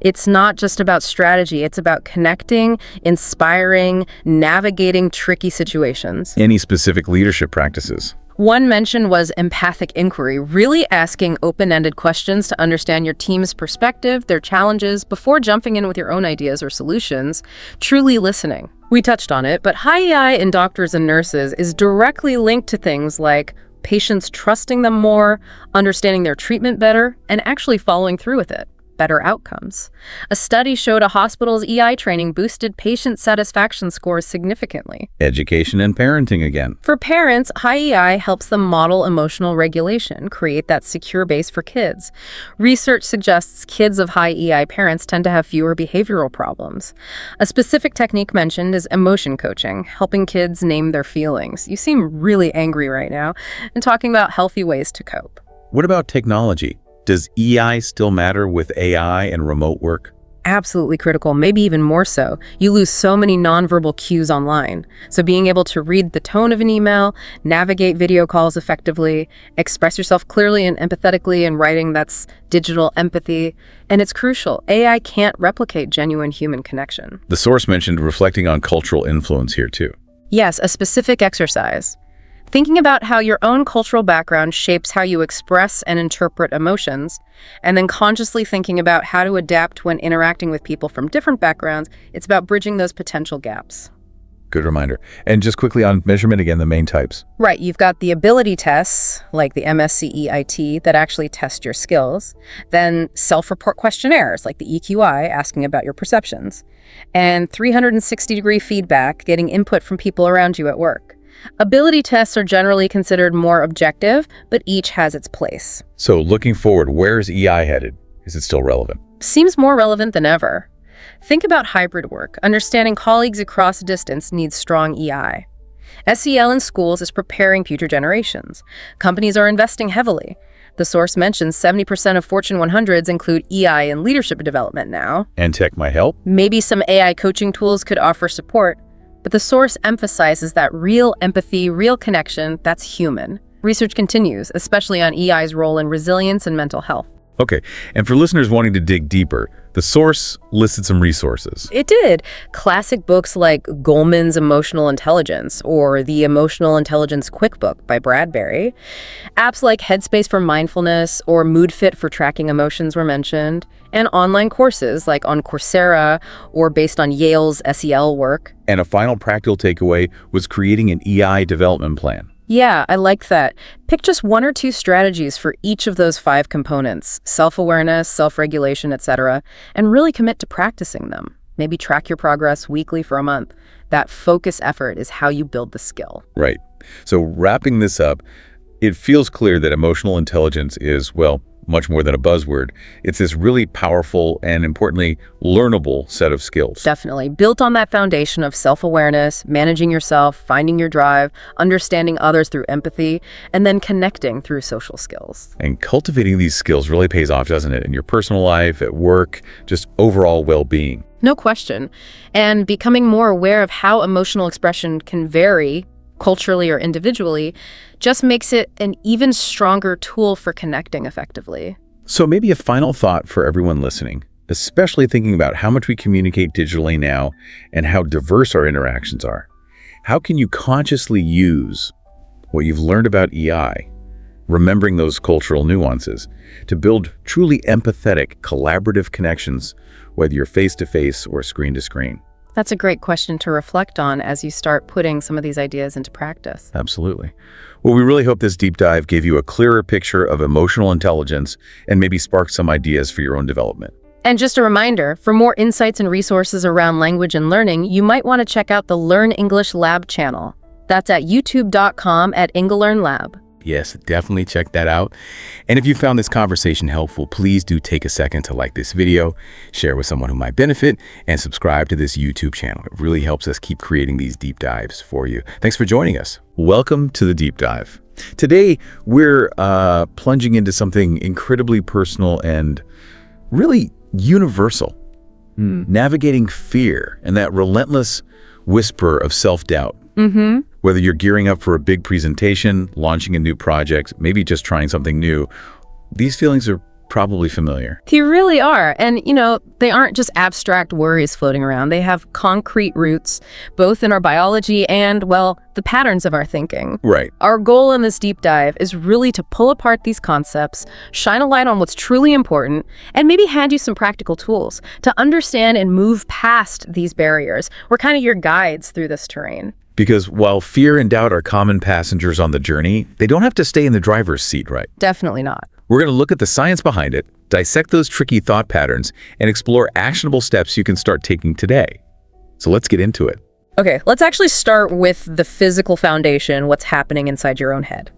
Speaker 2: It's not just about strategy, it's about connecting, inspiring, navigating tricky situations.
Speaker 1: Any specific leadership practices?
Speaker 2: One mention was empathic inquiry, really asking open-ended questions to understand your team's perspective, their challenges, before jumping in with your own ideas or solutions, truly listening. We touched on it, but high EI in doctors and nurses is directly linked to things like patients trusting them more, understanding their treatment better, and actually following through with it. Better outcomes. A study showed a hospital's EI training boosted patient satisfaction scores significantly.
Speaker 1: Education and parenting again.
Speaker 2: For parents, high EI helps them model emotional regulation, create that secure base for kids. Research suggests kids of high EI parents tend to have fewer behavioral problems. A specific technique mentioned is emotion coaching, helping kids name their feelings. You seem really angry right now, and talking about healthy ways to cope.
Speaker 1: What about technology? Does EI still matter with AI and remote work?
Speaker 2: Absolutely critical, maybe even more so. You lose so many nonverbal cues online. So being able to read the tone of an email, navigate video calls effectively, express yourself clearly and empathetically in writing, that's digital empathy. And it's crucial. AI can't replicate genuine human connection.
Speaker 1: The source mentioned reflecting on cultural influence here too.
Speaker 2: Yes, a specific exercise. Thinking about how your own cultural background shapes how you express and interpret emotions, and then consciously thinking about how to adapt when interacting with people from different backgrounds, it's about bridging those potential gaps.
Speaker 1: Good reminder. And just quickly on measurement again, the main types.
Speaker 2: Right, you've got the ability tests, like the MSCEIT, that actually test your skills. Then self-report questionnaires, like the EQI, asking about your perceptions. And 360-degree feedback, getting input from people around you at work. Ability tests are generally considered more objective, but each has its place.
Speaker 1: So looking forward, where is EI headed? Is it still relevant?
Speaker 2: Seems more relevant than ever. Think about hybrid work. Understanding colleagues across distance needs strong EI. SEL in schools is preparing future generations. Companies are investing heavily. The source mentions 70% of Fortune 100s include EI in leadership development now.
Speaker 1: And tech might help?
Speaker 2: Maybe some AI coaching tools could offer support, but the source emphasizes that real empathy, real connection, that's human. Research continues, especially on EI's role in resilience and mental health.
Speaker 1: Okay, and for listeners wanting to dig deeper, the source listed some resources.
Speaker 2: It did. Classic books like Goldman's Emotional Intelligence or the Emotional Intelligence Quickbook by Bradbury. Apps like Headspace for mindfulness or MoodFit for tracking emotions were mentioned. And online courses like on Coursera or based on Yale's SEL work.
Speaker 1: And a final practical takeaway was creating an EI development plan.
Speaker 2: Yeah, I like that. Pick just 1 or 2 strategies for each of those 5 components, self-awareness, self-regulation, etc., and really commit to practicing them. Maybe track your progress weekly for a month. That focus effort is how you build the skill.
Speaker 1: Right. So wrapping this up, it feels clear that emotional intelligence is, well, much more than a buzzword. It's this really powerful and, importantly, learnable set of skills.
Speaker 2: Definitely. Built on that foundation of self-awareness, managing yourself, finding your drive, understanding others through empathy, and then connecting through social skills.
Speaker 1: And cultivating these skills really pays off, doesn't it? In your personal life, at work, just overall well-being.
Speaker 2: No question. And becoming more aware of how emotional expression can vary culturally or individually, just makes it an even stronger tool for connecting effectively.
Speaker 1: So maybe a final thought for everyone listening, especially thinking about how much we communicate digitally now and how diverse our interactions are. How can you consciously use what you've learned about EI, remembering those cultural nuances, to build truly empathetic, collaborative connections, whether you're face-to-face or screen-to-screen?
Speaker 2: That's a great question to reflect on as you start putting some of these ideas into practice.
Speaker 1: Absolutely. Well, we really hope this deep dive gave you a clearer picture of emotional intelligence and maybe sparked some ideas for your own development.
Speaker 2: And just a reminder, for more insights and resources around language and learning, you might want to check out the Learn English Lab channel. That's at youtube.com/EnglLearnLab.
Speaker 3: Yes, definitely check that out. And if you found this conversation helpful, please do take a second to like this video, share with someone who might benefit, and subscribe to this YouTube channel. It really helps us keep creating these deep dives for you. Thanks for joining us.
Speaker 1: Welcome to the deep dive. Today, we're plunging into something incredibly personal and really universal. Navigating fear and that relentless whisper of self-doubt. Whether you're gearing up for a big presentation, launching a new project, maybe just trying something new, these feelings are probably familiar.
Speaker 2: They really are. And, they aren't just abstract worries floating around. They have concrete roots, both in our biology and, well, the patterns of our thinking.
Speaker 1: Right.
Speaker 2: Our goal in this deep dive is really to pull apart these concepts, shine a light on what's truly important, and maybe hand you some practical tools to understand and move past these barriers. We're kind of your guides through this terrain.
Speaker 1: Because while fear and doubt are common passengers on the journey, they don't have to stay in the driver's seat, right?
Speaker 2: Definitely not.
Speaker 1: We're going to look at the science behind it, dissect those tricky thought patterns, and explore actionable steps you can start taking today. So let's get into it.
Speaker 2: Okay, let's actually start with the physical foundation, what's happening inside your own head.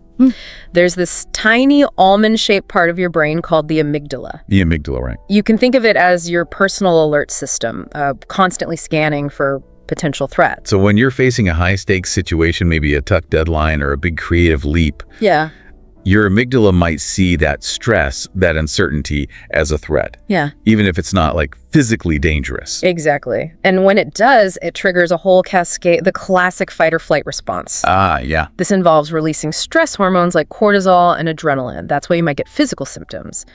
Speaker 2: There's this tiny almond-shaped part of your brain called the amygdala.
Speaker 1: The amygdala, right?
Speaker 2: You can think of it as your personal alert system, constantly scanning for potential threats.
Speaker 1: So when you're facing a high-stakes situation, maybe a tough deadline or a big creative leap,
Speaker 2: Yeah.
Speaker 1: your amygdala might see that stress, that uncertainty as a threat,
Speaker 2: Yeah.
Speaker 1: even if it's not like physically dangerous.
Speaker 2: Exactly. And when it does, it triggers a whole cascade, the classic fight or flight response.
Speaker 1: Yeah.
Speaker 2: This involves releasing stress hormones like cortisol and adrenaline. That's why you might get physical symptoms.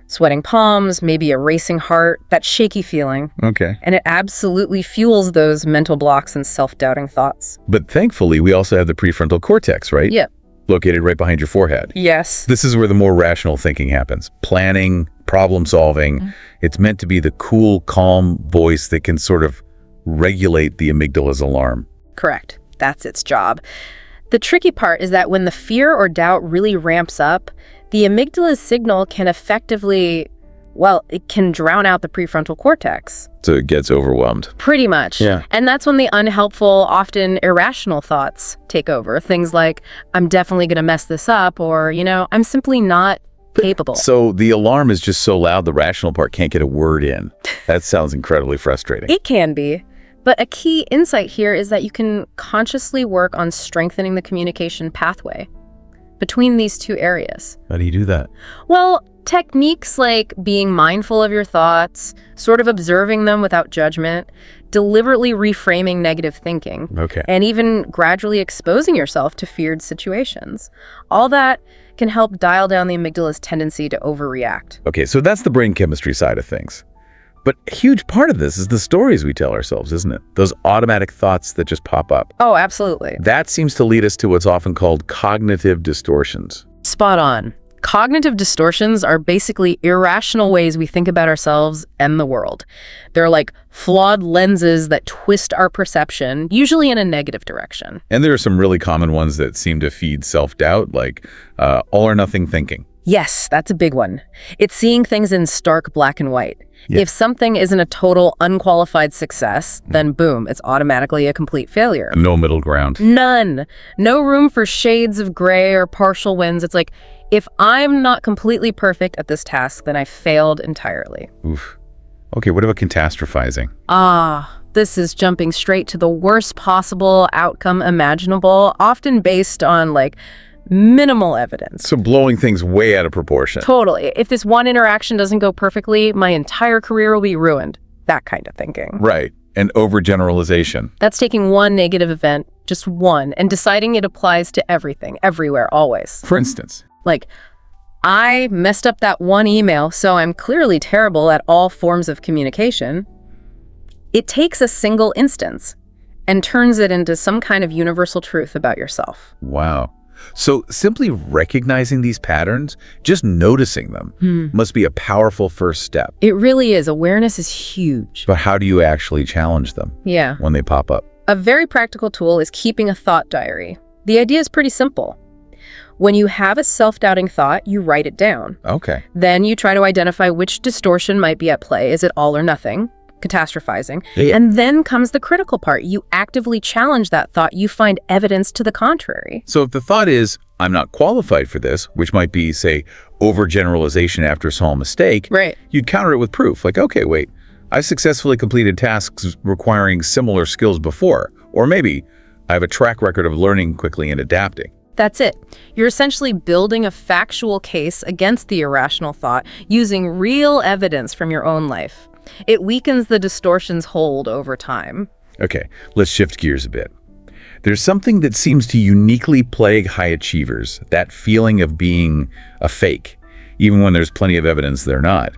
Speaker 2: Sweating palms, maybe a racing heart, that shaky feeling.
Speaker 1: Okay.
Speaker 2: And it absolutely fuels those mental blocks and self-doubting thoughts.
Speaker 1: But thankfully, we also have the prefrontal cortex, right?
Speaker 2: Yep.
Speaker 1: Located right behind your forehead.
Speaker 2: Yes.
Speaker 1: This is where the more rational thinking happens. Planning, problem solving. It's meant to be the cool, calm voice that can sort of regulate the amygdala's alarm.
Speaker 2: Correct. That's its job. The tricky part is that when the fear or doubt really ramps up, the amygdala's signal can effectively well, it can drown out the prefrontal cortex.
Speaker 1: So it gets overwhelmed.
Speaker 2: Pretty much.
Speaker 1: Yeah.
Speaker 2: And that's when the unhelpful, often irrational thoughts take over. Things like, I'm definitely going to mess this up, or, I'm simply not capable.
Speaker 1: So the alarm is just so loud the rational part can't get a word in. That sounds incredibly frustrating.
Speaker 2: It can be. But a key insight here is that you can consciously work on strengthening the communication pathway between these two areas.
Speaker 1: How do you do that?
Speaker 2: Well, techniques like being mindful of your thoughts, sort of observing them without judgment, deliberately reframing negative thinking,
Speaker 1: Okay.
Speaker 2: and even gradually exposing yourself to feared situations. All that can help dial down the amygdala's tendency to overreact.
Speaker 1: Okay, so that's the brain chemistry side of things. But a huge part of this is the stories we tell ourselves, isn't it? Those automatic thoughts that just pop up.
Speaker 2: Oh, absolutely.
Speaker 1: That seems to lead us to what's often called cognitive distortions.
Speaker 2: Spot on. Cognitive distortions are basically irrational ways we think about ourselves and the world. They're like flawed lenses that twist our perception, usually in a negative direction.
Speaker 1: And there are some really common ones that seem to feed self-doubt, like all or nothing thinking.
Speaker 2: Yes, that's a big one. It's seeing things in stark black and white.
Speaker 1: Yeah.
Speaker 2: If something isn't a total unqualified success, then boom, it's automatically a complete failure.
Speaker 1: No middle ground.
Speaker 2: None. No room for shades of gray or partial wins. It's like, if I'm not completely perfect at this task, then I failed entirely.
Speaker 1: Oof. Okay, what about catastrophizing?
Speaker 2: This is jumping straight to the worst possible outcome imaginable, often based on minimal evidence.
Speaker 1: So blowing things way out of proportion.
Speaker 2: Totally. If this one interaction doesn't go perfectly, my entire career will be ruined. That kind of thinking.
Speaker 1: Right. And overgeneralization.
Speaker 2: That's taking one negative event, just one, and deciding it applies to everything, everywhere, always.
Speaker 1: For instance.
Speaker 2: Like, I messed up that one email, so I'm clearly terrible at all forms of communication. It takes a single instance and turns it into some kind of universal truth about yourself.
Speaker 1: Wow. So simply recognizing these patterns, just noticing them, must be a powerful first step.
Speaker 2: It really is. Awareness is huge.
Speaker 1: But how do you actually challenge them
Speaker 2: Yeah.
Speaker 1: when they pop up?
Speaker 2: A very practical tool is keeping a thought diary. The idea is pretty simple. When you have a self-doubting thought, you write it down.
Speaker 1: Okay.
Speaker 2: Then you try to identify which distortion might be at play. Is it all or nothing? Catastrophizing.
Speaker 1: Yeah.
Speaker 2: And then comes the critical part. You actively challenge that thought. You find evidence to the contrary.
Speaker 1: So if the thought is, I'm not qualified for this, which might be, say, overgeneralization after a small mistake,
Speaker 2: Right.
Speaker 1: you'd counter it with proof. Like, okay, wait, I've successfully completed tasks requiring similar skills before. Or maybe I have a track record of learning quickly and adapting.
Speaker 2: That's it. You're essentially building a factual case against the irrational thought using real evidence from your own life. It weakens the distortion's hold over time.
Speaker 1: Okay, let's shift gears a bit. There's something that seems to uniquely plague high achievers, that feeling of being a fake, even when there's plenty of evidence they're not.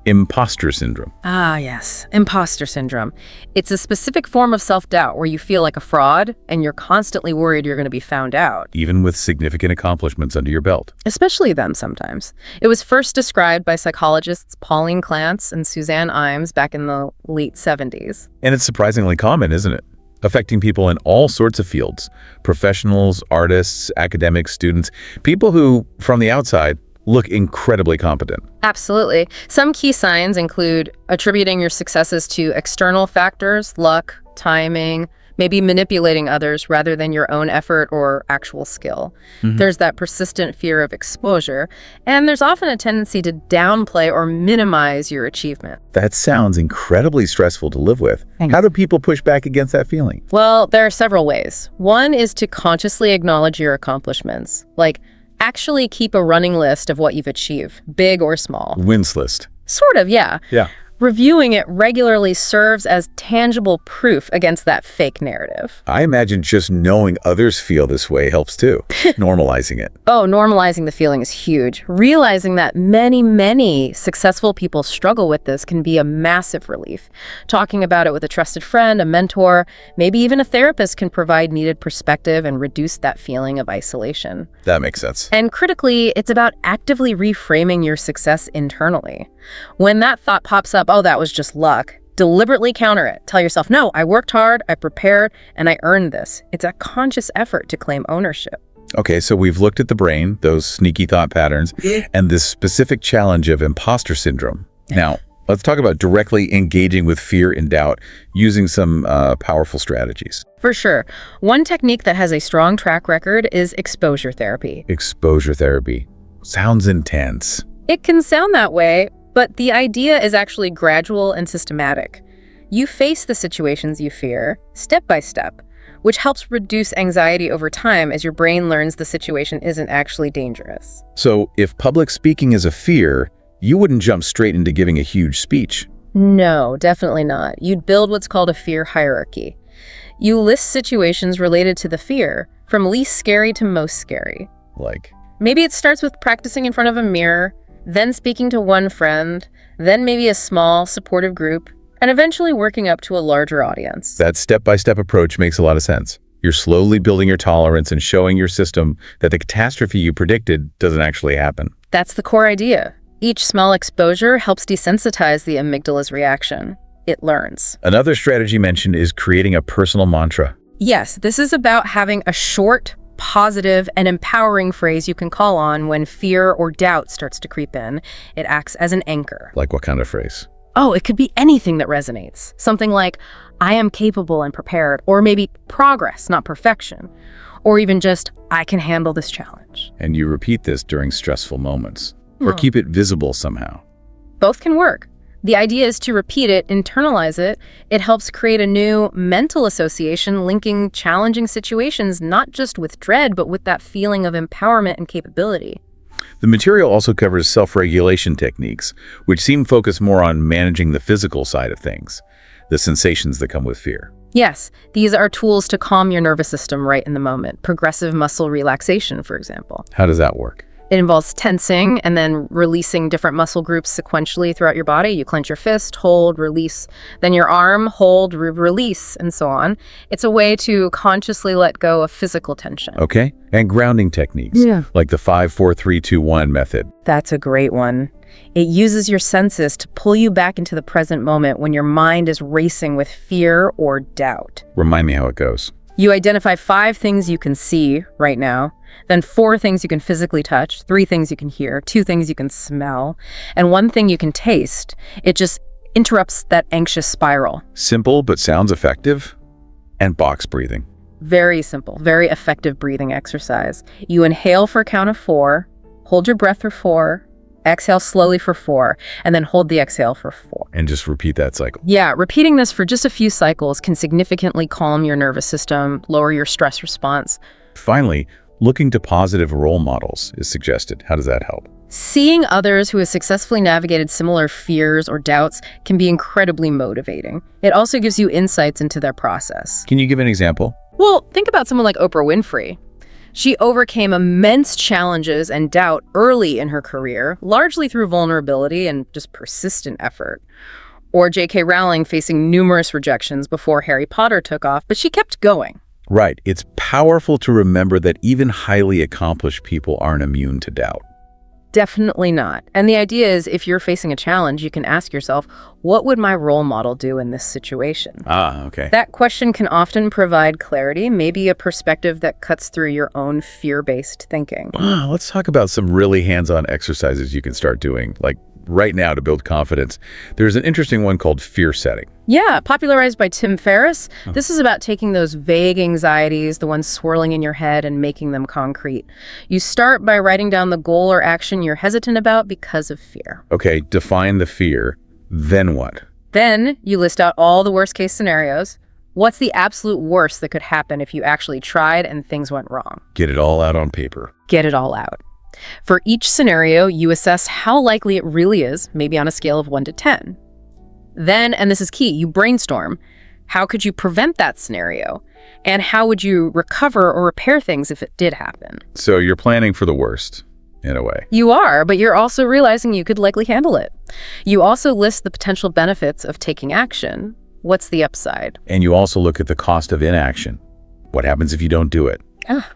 Speaker 1: Imposter syndrome.
Speaker 2: Ah, yes. Imposter syndrome. It's a specific form of self-doubt where you feel like a fraud and you're constantly worried you're going to be found out.
Speaker 1: Even with significant accomplishments under your belt.
Speaker 2: Especially them sometimes. It was first described by psychologists Pauline Clance and Suzanne Imes back in the late 70s.
Speaker 1: And it's surprisingly common, isn't it? Affecting people in all sorts of fields. Professionals, artists, academics, students. People who, from the outside, look incredibly competent.
Speaker 2: Absolutely. Some key signs include attributing your successes to external factors, luck, timing, maybe manipulating others rather than your own effort or actual skill. There's that persistent fear of exposure, and there's often a tendency to downplay or minimize your achievement.
Speaker 1: That sounds incredibly stressful to live with. How do people push back against that feeling?
Speaker 2: Well, there are several ways. One is to consciously acknowledge your accomplishments, like actually keep a running list of what you've achieved, big or small.
Speaker 1: Wins list.
Speaker 2: Sort of, yeah.
Speaker 1: Yeah.
Speaker 2: Reviewing it regularly serves as tangible proof against that fake narrative.
Speaker 1: I imagine just knowing others feel this way helps too. Normalizing it.
Speaker 2: Oh, normalizing the feeling is huge. Realizing that many successful people struggle with this can be a massive relief. Talking about it with a trusted friend, a mentor, maybe even a therapist can provide needed perspective and reduce that feeling of isolation.
Speaker 1: That makes sense.
Speaker 2: And critically, it's about actively reframing your success internally. When that thought pops up, oh, that was just luck, deliberately counter it. Tell yourself, no, I worked hard, I prepared, and I earned this. It's a conscious effort to claim ownership.
Speaker 1: Okay, so we've looked at the brain, those sneaky thought patterns, and this specific challenge of imposter syndrome. Now, let's talk about directly engaging with fear and doubt using some powerful strategies.
Speaker 2: For sure. One technique that has a strong track record is exposure therapy.
Speaker 1: Exposure therapy. Sounds intense.
Speaker 2: It can sound that way, but the idea is actually gradual and systematic. You face the situations you fear, step by step, which helps reduce anxiety over time as your brain learns the situation isn't actually dangerous.
Speaker 1: So if public speaking is a fear, you wouldn't jump straight into giving a huge speech.
Speaker 2: No, definitely not. You'd build what's called a fear hierarchy. You list situations related to the fear, from least scary to most scary.
Speaker 1: Like,
Speaker 2: Maybe it starts with practicing in front of a mirror, then speaking to one friend, then maybe a small, supportive group, and eventually working up to a larger audience.
Speaker 1: that step-by-step approach makes a lot of sense. You're slowly building your tolerance and showing your system that the catastrophe you predicted doesn't actually happen.
Speaker 2: That's the core idea. Each small exposure helps desensitize the amygdala's reaction. It learns.
Speaker 1: Another strategy mentioned is creating a personal mantra.
Speaker 2: Yes, this is about having a short, positive, and empowering phrase you can call on when fear or doubt starts to creep in. It acts as an anchor.
Speaker 1: Like what kind of phrase?
Speaker 2: Oh, it could be anything that resonates. Something like, I am capable and prepared, or maybe progress, not perfection, or even just, I can handle this challenge.
Speaker 1: And you repeat this during stressful moments, or keep it visible somehow.
Speaker 2: Both can work. The idea is to repeat it, internalize it. It helps create a new mental association linking challenging situations not just with dread, but with that feeling of empowerment and capability.
Speaker 1: The material also covers self-regulation techniques, which seem focused more on managing the physical side of things, the sensations that come with fear.
Speaker 2: Yes, these are tools to calm your nervous system right in the moment. Progressive muscle relaxation, for example.
Speaker 1: How does that work?
Speaker 2: It involves tensing and then releasing different muscle groups sequentially throughout your body. You clench your fist, hold, release, then your arm, hold, release, and so on. It's a way to consciously let go of physical tension.
Speaker 1: Okay, and grounding techniques, like the 5-4-3-2-1 method.
Speaker 2: That's a great one. It uses your senses to pull you back into the present moment when your mind is racing with fear or doubt.
Speaker 1: Remind me how it goes.
Speaker 2: You identify 5 things you can see right now, then 4 things you can physically touch, 3 things you can hear, 2 things you can smell, and 1 thing you can taste. It just interrupts that anxious spiral.
Speaker 1: Simple, but sounds effective. And box breathing.
Speaker 2: Very simple, very effective breathing exercise. You inhale for a count of 4, hold your breath for 4, exhale slowly for 4, and then hold the exhale for 4.
Speaker 1: And just repeat that cycle.
Speaker 2: Yeah, repeating this for just a few cycles can significantly calm your nervous system, lower your stress response.
Speaker 1: Finally, looking to positive role models is suggested. How does that help?
Speaker 2: Seeing others who have successfully navigated similar fears or doubts can be incredibly motivating. It also gives you insights into their process.
Speaker 1: Can you give an example?
Speaker 2: Well, think about someone like Oprah Winfrey. She overcame immense challenges and doubt early in her career, largely through vulnerability and just persistent effort. Or J.K. Rowling facing numerous rejections before Harry Potter took off, but she kept going.
Speaker 1: Right. It's powerful to remember that even highly accomplished people aren't immune to doubt.
Speaker 2: Definitely not. And the idea is if you're facing a challenge, you can ask yourself, what would my role model do in this situation?
Speaker 1: Okay.
Speaker 2: That question can often provide clarity, maybe a perspective that cuts through your own fear-based thinking.
Speaker 1: Let's talk about some really hands-on exercises you can start doing, like right now to build confidence. There's an interesting one called fear setting.
Speaker 2: Yeah, popularized by Tim Ferriss. This is about taking those vague anxieties, the ones swirling in your head, and making them concrete. You start by writing down the goal or action you're hesitant about because of fear.
Speaker 1: Okay, define the fear. Then what?
Speaker 2: Then you list out all the worst-case scenarios. What's the absolute worst that could happen if you actually tried and things went wrong?
Speaker 1: Get it all out on paper.
Speaker 2: Get it all out. For each scenario, you assess how likely it really is, maybe on a scale of 1 to 10. Then, and this is key, you brainstorm. How could you prevent that scenario? And how would you recover or repair things if it did happen?
Speaker 1: So you're planning for the worst, in a way.
Speaker 2: You are, but you're also realizing you could likely handle it. You also list the potential benefits of taking action. What's the upside?
Speaker 1: And you also look at the cost of inaction. What happens if you don't do it?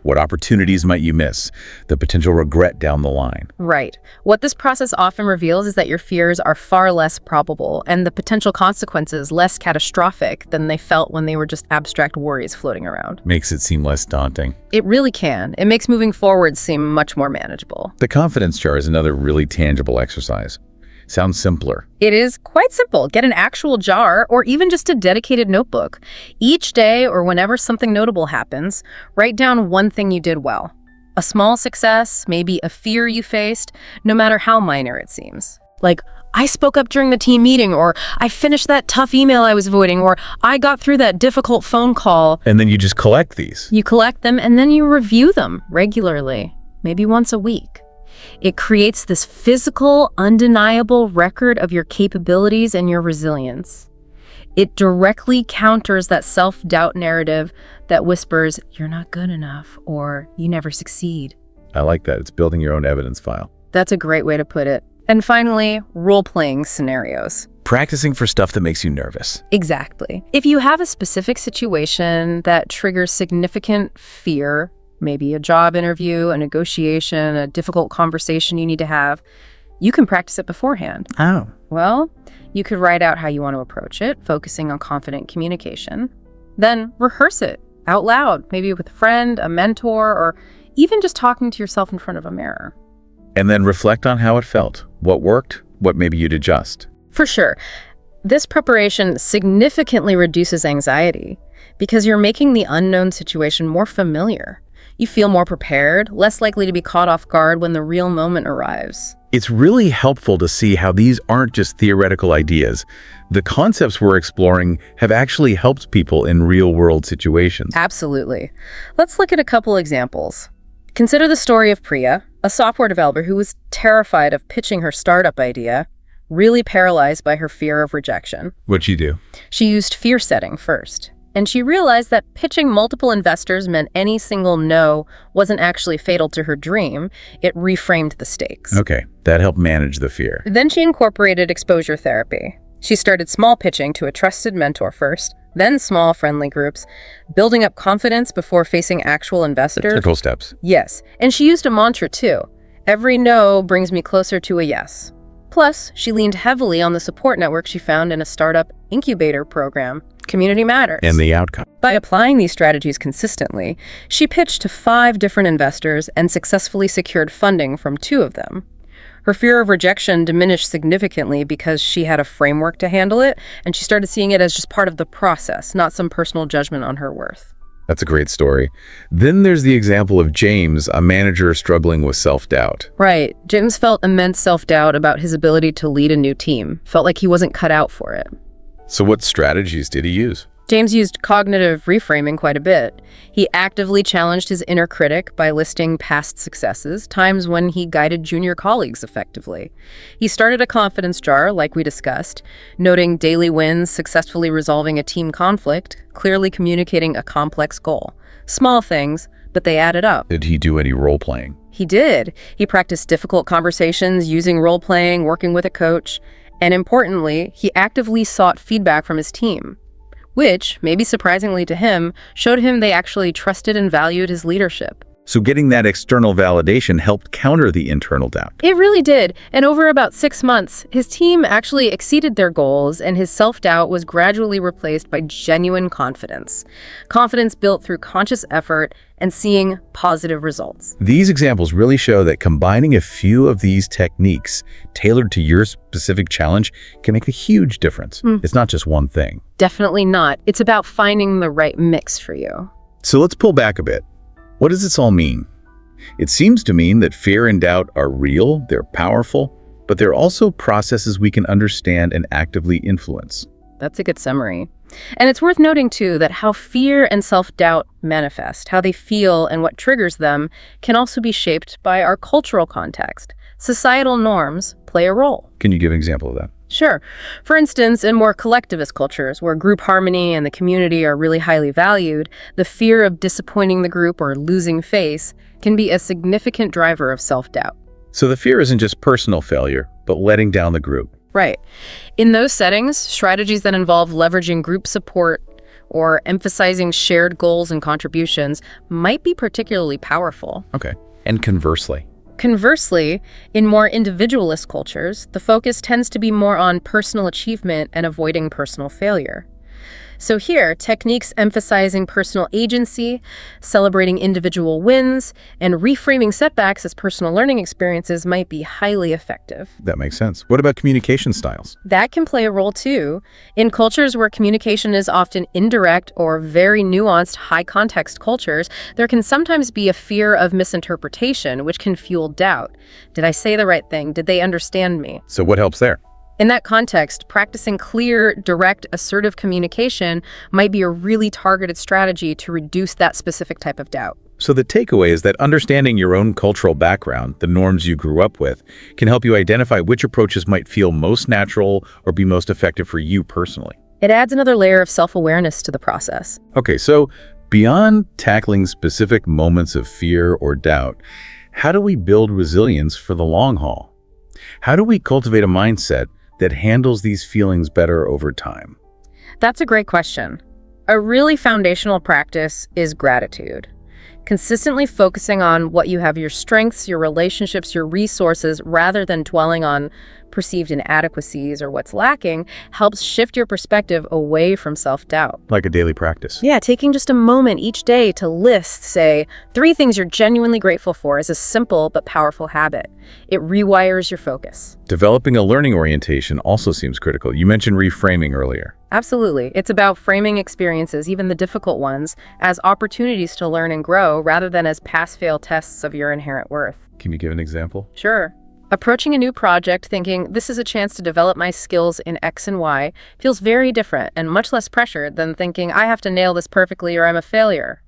Speaker 1: What opportunities might you miss? The potential regret down the line.
Speaker 2: Right. What this process often reveals is that your fears are far less probable and the potential consequences less catastrophic than they felt when they were just abstract worries floating around.
Speaker 1: Makes it seem less daunting.
Speaker 2: It really can. It makes moving forward seem much more manageable.
Speaker 1: The confidence jar is another really tangible exercise. Sounds simpler.
Speaker 2: It is quite simple. Get an actual jar or even just a dedicated notebook. Each day or whenever something notable happens, write down one thing you did well. A small success, maybe a fear you faced, no matter how minor it seems. Like, I spoke up during the team meeting, or I finished that tough email I was avoiding, or I got through that difficult phone call.
Speaker 1: And then you just collect these.
Speaker 2: You collect them and then you review them regularly, maybe once a week. It creates this physical, undeniable record of your capabilities and your resilience. It directly counters that self-doubt narrative that whispers, you're not good enough, or you never succeed.
Speaker 1: I like that. It's building your own evidence file.
Speaker 2: That's a great way to put it. And finally, role-playing scenarios.
Speaker 1: Practicing for stuff that makes you nervous.
Speaker 2: Exactly. If you have a specific situation that triggers significant fear, maybe a job interview, a negotiation, a difficult conversation you need to have, you can practice it beforehand.
Speaker 1: Oh.
Speaker 2: Well, you could write out how you want to approach it, focusing on confident communication. Then rehearse it out loud, maybe with a friend, a mentor, or even just talking to yourself in front of a mirror.
Speaker 1: And then reflect on how it felt. What worked, what maybe you'd adjust.
Speaker 2: For sure. This preparation significantly reduces anxiety because you're making the unknown situation more familiar. You feel more prepared, less likely to be caught off guard when the real moment arrives.
Speaker 1: It's really helpful to see how these aren't just theoretical ideas. The concepts we're exploring have actually helped people in real-world situations.
Speaker 2: Absolutely. Let's look at a couple examples. Consider the story of Priya, a software developer who was terrified of pitching her startup idea, really paralyzed by her fear of rejection.
Speaker 1: What'd you do?
Speaker 2: She used fear setting first. And she realized that pitching multiple investors meant any single no wasn't actually fatal to her dream. It reframed the stakes.
Speaker 1: Okay, that helped manage the fear.
Speaker 2: Then she incorporated exposure therapy. She started small pitching to a trusted mentor first, then small friendly groups, building up confidence before facing actual investors.
Speaker 1: Typical steps.
Speaker 2: Yes, and she used a mantra too. Every no brings me closer to a yes. Plus, she leaned heavily on the support network she found in a startup incubator program. Community matters.
Speaker 1: And the outcome.
Speaker 2: By applying these strategies consistently, she pitched to 5 different investors and successfully secured funding from 2 of them. Her fear of rejection diminished significantly because she had a framework to handle it, and she started seeing it as just part of the process, not some personal judgment on her worth.
Speaker 1: That's a great story. Then there's the example of James, a manager struggling with self-doubt.
Speaker 2: Right. James felt immense self-doubt about his ability to lead a new team, felt like he wasn't cut out for it.
Speaker 1: So what strategies did he use?
Speaker 2: James used cognitive reframing quite a bit. He actively challenged his inner critic by listing past successes, times when he guided junior colleagues effectively. He started a confidence jar, like we discussed, noting daily wins, successfully resolving a team conflict, clearly communicating a complex goal. Small things, but they added up.
Speaker 1: Did he do any role-playing?
Speaker 2: He did. He practiced difficult conversations, using role-playing, working with a coach, and importantly, he actively sought feedback from his team, which, maybe surprisingly to him, showed him they actually trusted and valued his leadership.
Speaker 1: So getting that external validation helped counter the internal doubt.
Speaker 2: It really did, and over about 6 months, his team actually exceeded their goals, and his self-doubt was gradually replaced by genuine confidence. Confidence built through conscious effort and seeing positive results.
Speaker 1: These examples really show that combining a few of these techniques tailored to your specific challenge can make a huge difference. It's not just one thing.
Speaker 2: Definitely not. It's about finding the right mix for you.
Speaker 1: So let's pull back a bit. What does this all mean? It seems to mean that fear and doubt are real, they're powerful, but they're also processes we can understand and actively influence.
Speaker 2: That's a good summary. And it's worth noting, too, that how fear and self-doubt manifest, how they feel and what triggers them, can also be shaped by our cultural context. Societal norms play a role.
Speaker 1: Can you give an example of that?
Speaker 2: Sure. For instance, in more collectivist cultures, where group harmony and the community are really highly valued, the fear of disappointing the group or losing face can be a significant driver of self-doubt.
Speaker 1: So the fear isn't just personal failure, but letting down the group.
Speaker 2: Right. In those settings, strategies that involve leveraging group support, or emphasizing shared goals and contributions might be particularly powerful.
Speaker 1: Okay. And conversely?
Speaker 2: Conversely, in more individualist cultures, the focus tends to be more on personal achievement and avoiding personal failure. So here, techniques emphasizing personal agency, celebrating individual wins, and reframing setbacks as personal learning experiences might be highly effective.
Speaker 1: That makes sense. What about communication styles?
Speaker 2: That can play a role too. In cultures where communication is often indirect or very nuanced, high-context cultures, there can sometimes be a fear of misinterpretation, which can fuel doubt. Did I say the right thing? Did they understand me?
Speaker 1: So what helps there?
Speaker 2: In that context, practicing clear, direct, assertive communication might be a really targeted strategy to reduce that specific type of doubt.
Speaker 1: So the takeaway is that understanding your own cultural background, the norms you grew up with, can help you identify which approaches might feel most natural or be most effective for you personally.
Speaker 2: It adds another layer of self-awareness to the process.
Speaker 1: Okay, so beyond tackling specific moments of fear or doubt, how do we build resilience for the long haul? How do we cultivate a mindset that handles these feelings better over time?
Speaker 2: That's a great question. A really foundational practice is gratitude. Consistently focusing on what you have, your strengths, your relationships, your resources, rather than dwelling on perceived inadequacies or what's lacking, helps shift your perspective away from self-doubt.
Speaker 1: Like a daily practice.
Speaker 2: Yeah, taking just a moment each day to list, say, 3 things you're genuinely grateful for is a simple but powerful habit. It rewires your focus.
Speaker 1: Developing a learning orientation also seems critical. You mentioned reframing earlier.
Speaker 2: Absolutely. It's about framing experiences, even the difficult ones, as opportunities to learn and grow rather than as pass-fail tests of your inherent worth.
Speaker 1: Can you give an example?
Speaker 2: Sure. Approaching a new project thinking, this is a chance to develop my skills in X and Y, feels very different and much less pressured than thinking, I have to nail this perfectly or I'm a failure.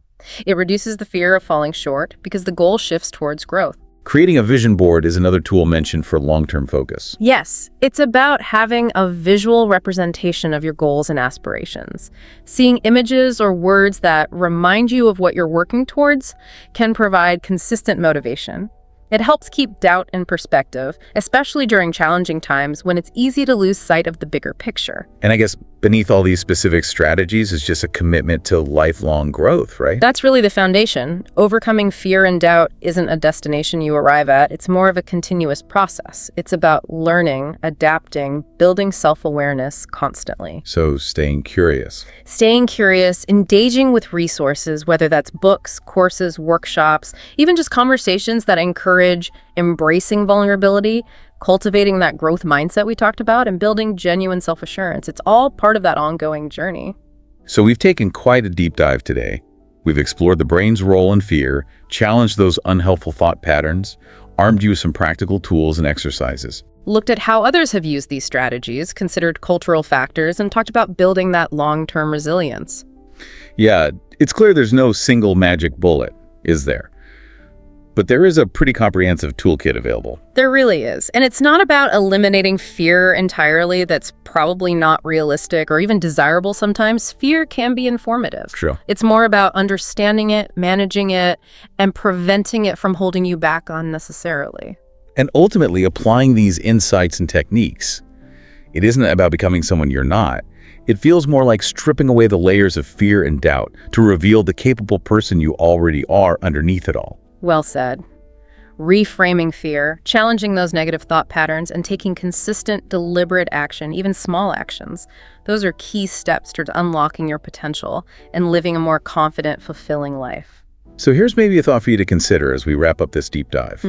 Speaker 2: It reduces the fear of falling short because the goal shifts towards growth.
Speaker 1: Creating a vision board is another tool mentioned for long-term focus.
Speaker 2: Yes, it's about having a visual representation of your goals and aspirations. Seeing images or words that remind you of what you're working towards can provide consistent motivation. It helps keep doubt in perspective, especially during challenging times when it's easy to lose sight of the bigger picture.
Speaker 1: And I guess beneath all these specific strategies is just a commitment to lifelong growth, right?
Speaker 2: That's really the foundation. Overcoming fear and doubt isn't a destination you arrive at. It's more of a continuous process. It's about learning, adapting, building self-awareness constantly.
Speaker 1: So staying curious.
Speaker 2: Staying curious, engaging with resources, whether that's books, courses, workshops, even just conversations that encourage embracing vulnerability, cultivating that growth mindset we talked about, and building genuine self-assurance. It's all part of that ongoing journey.
Speaker 1: So we've taken quite a deep dive today. We've explored the brain's role in fear, challenged those unhelpful thought patterns, armed you with some practical tools and exercises.
Speaker 2: Looked at how others have used these strategies, considered cultural factors, and talked about building that long-term resilience.
Speaker 1: Yeah, it's clear there's no single magic bullet, is there? But there is a pretty comprehensive toolkit available.
Speaker 2: There really is. And it's not about eliminating fear entirely. That's probably not realistic or even desirable sometimes. Fear can be informative.
Speaker 1: True.
Speaker 2: It's more about understanding it, managing it, and preventing it from holding you back unnecessarily.
Speaker 1: And ultimately applying these insights and techniques. It isn't about becoming someone you're not. It feels more like stripping away the layers of fear and doubt to reveal the capable person you already are underneath it all.
Speaker 2: Well said. Reframing fear, challenging those negative thought patterns, and taking consistent, deliberate action, even small actions. Those are key steps towards unlocking your potential and living a more confident, fulfilling life.
Speaker 1: So here's maybe a thought for you to consider as we wrap up this deep dive.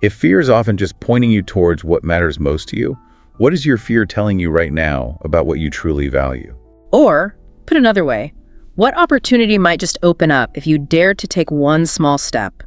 Speaker 1: If fear is often just pointing you towards what matters most to you, what is your fear telling you right now about what you truly value?
Speaker 2: Or, put another way, what opportunity might just open up if you dared to take one small step?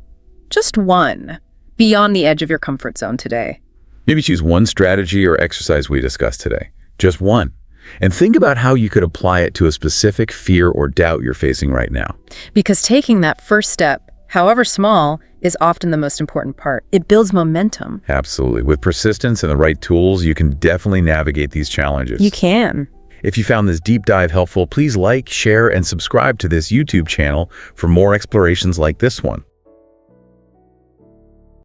Speaker 2: Just one, beyond the edge of your comfort zone today.
Speaker 1: Maybe choose one strategy or exercise we discussed today. Just one. And think about how you could apply it to a specific fear or doubt you're facing right now.
Speaker 2: Because taking that first step, however small, is often the most important part. It builds momentum.
Speaker 1: Absolutely. With persistence and the right tools, you can definitely navigate these challenges.
Speaker 2: You can.
Speaker 1: If you found this deep dive helpful, please like, share, and subscribe to this YouTube channel for more explorations like this one.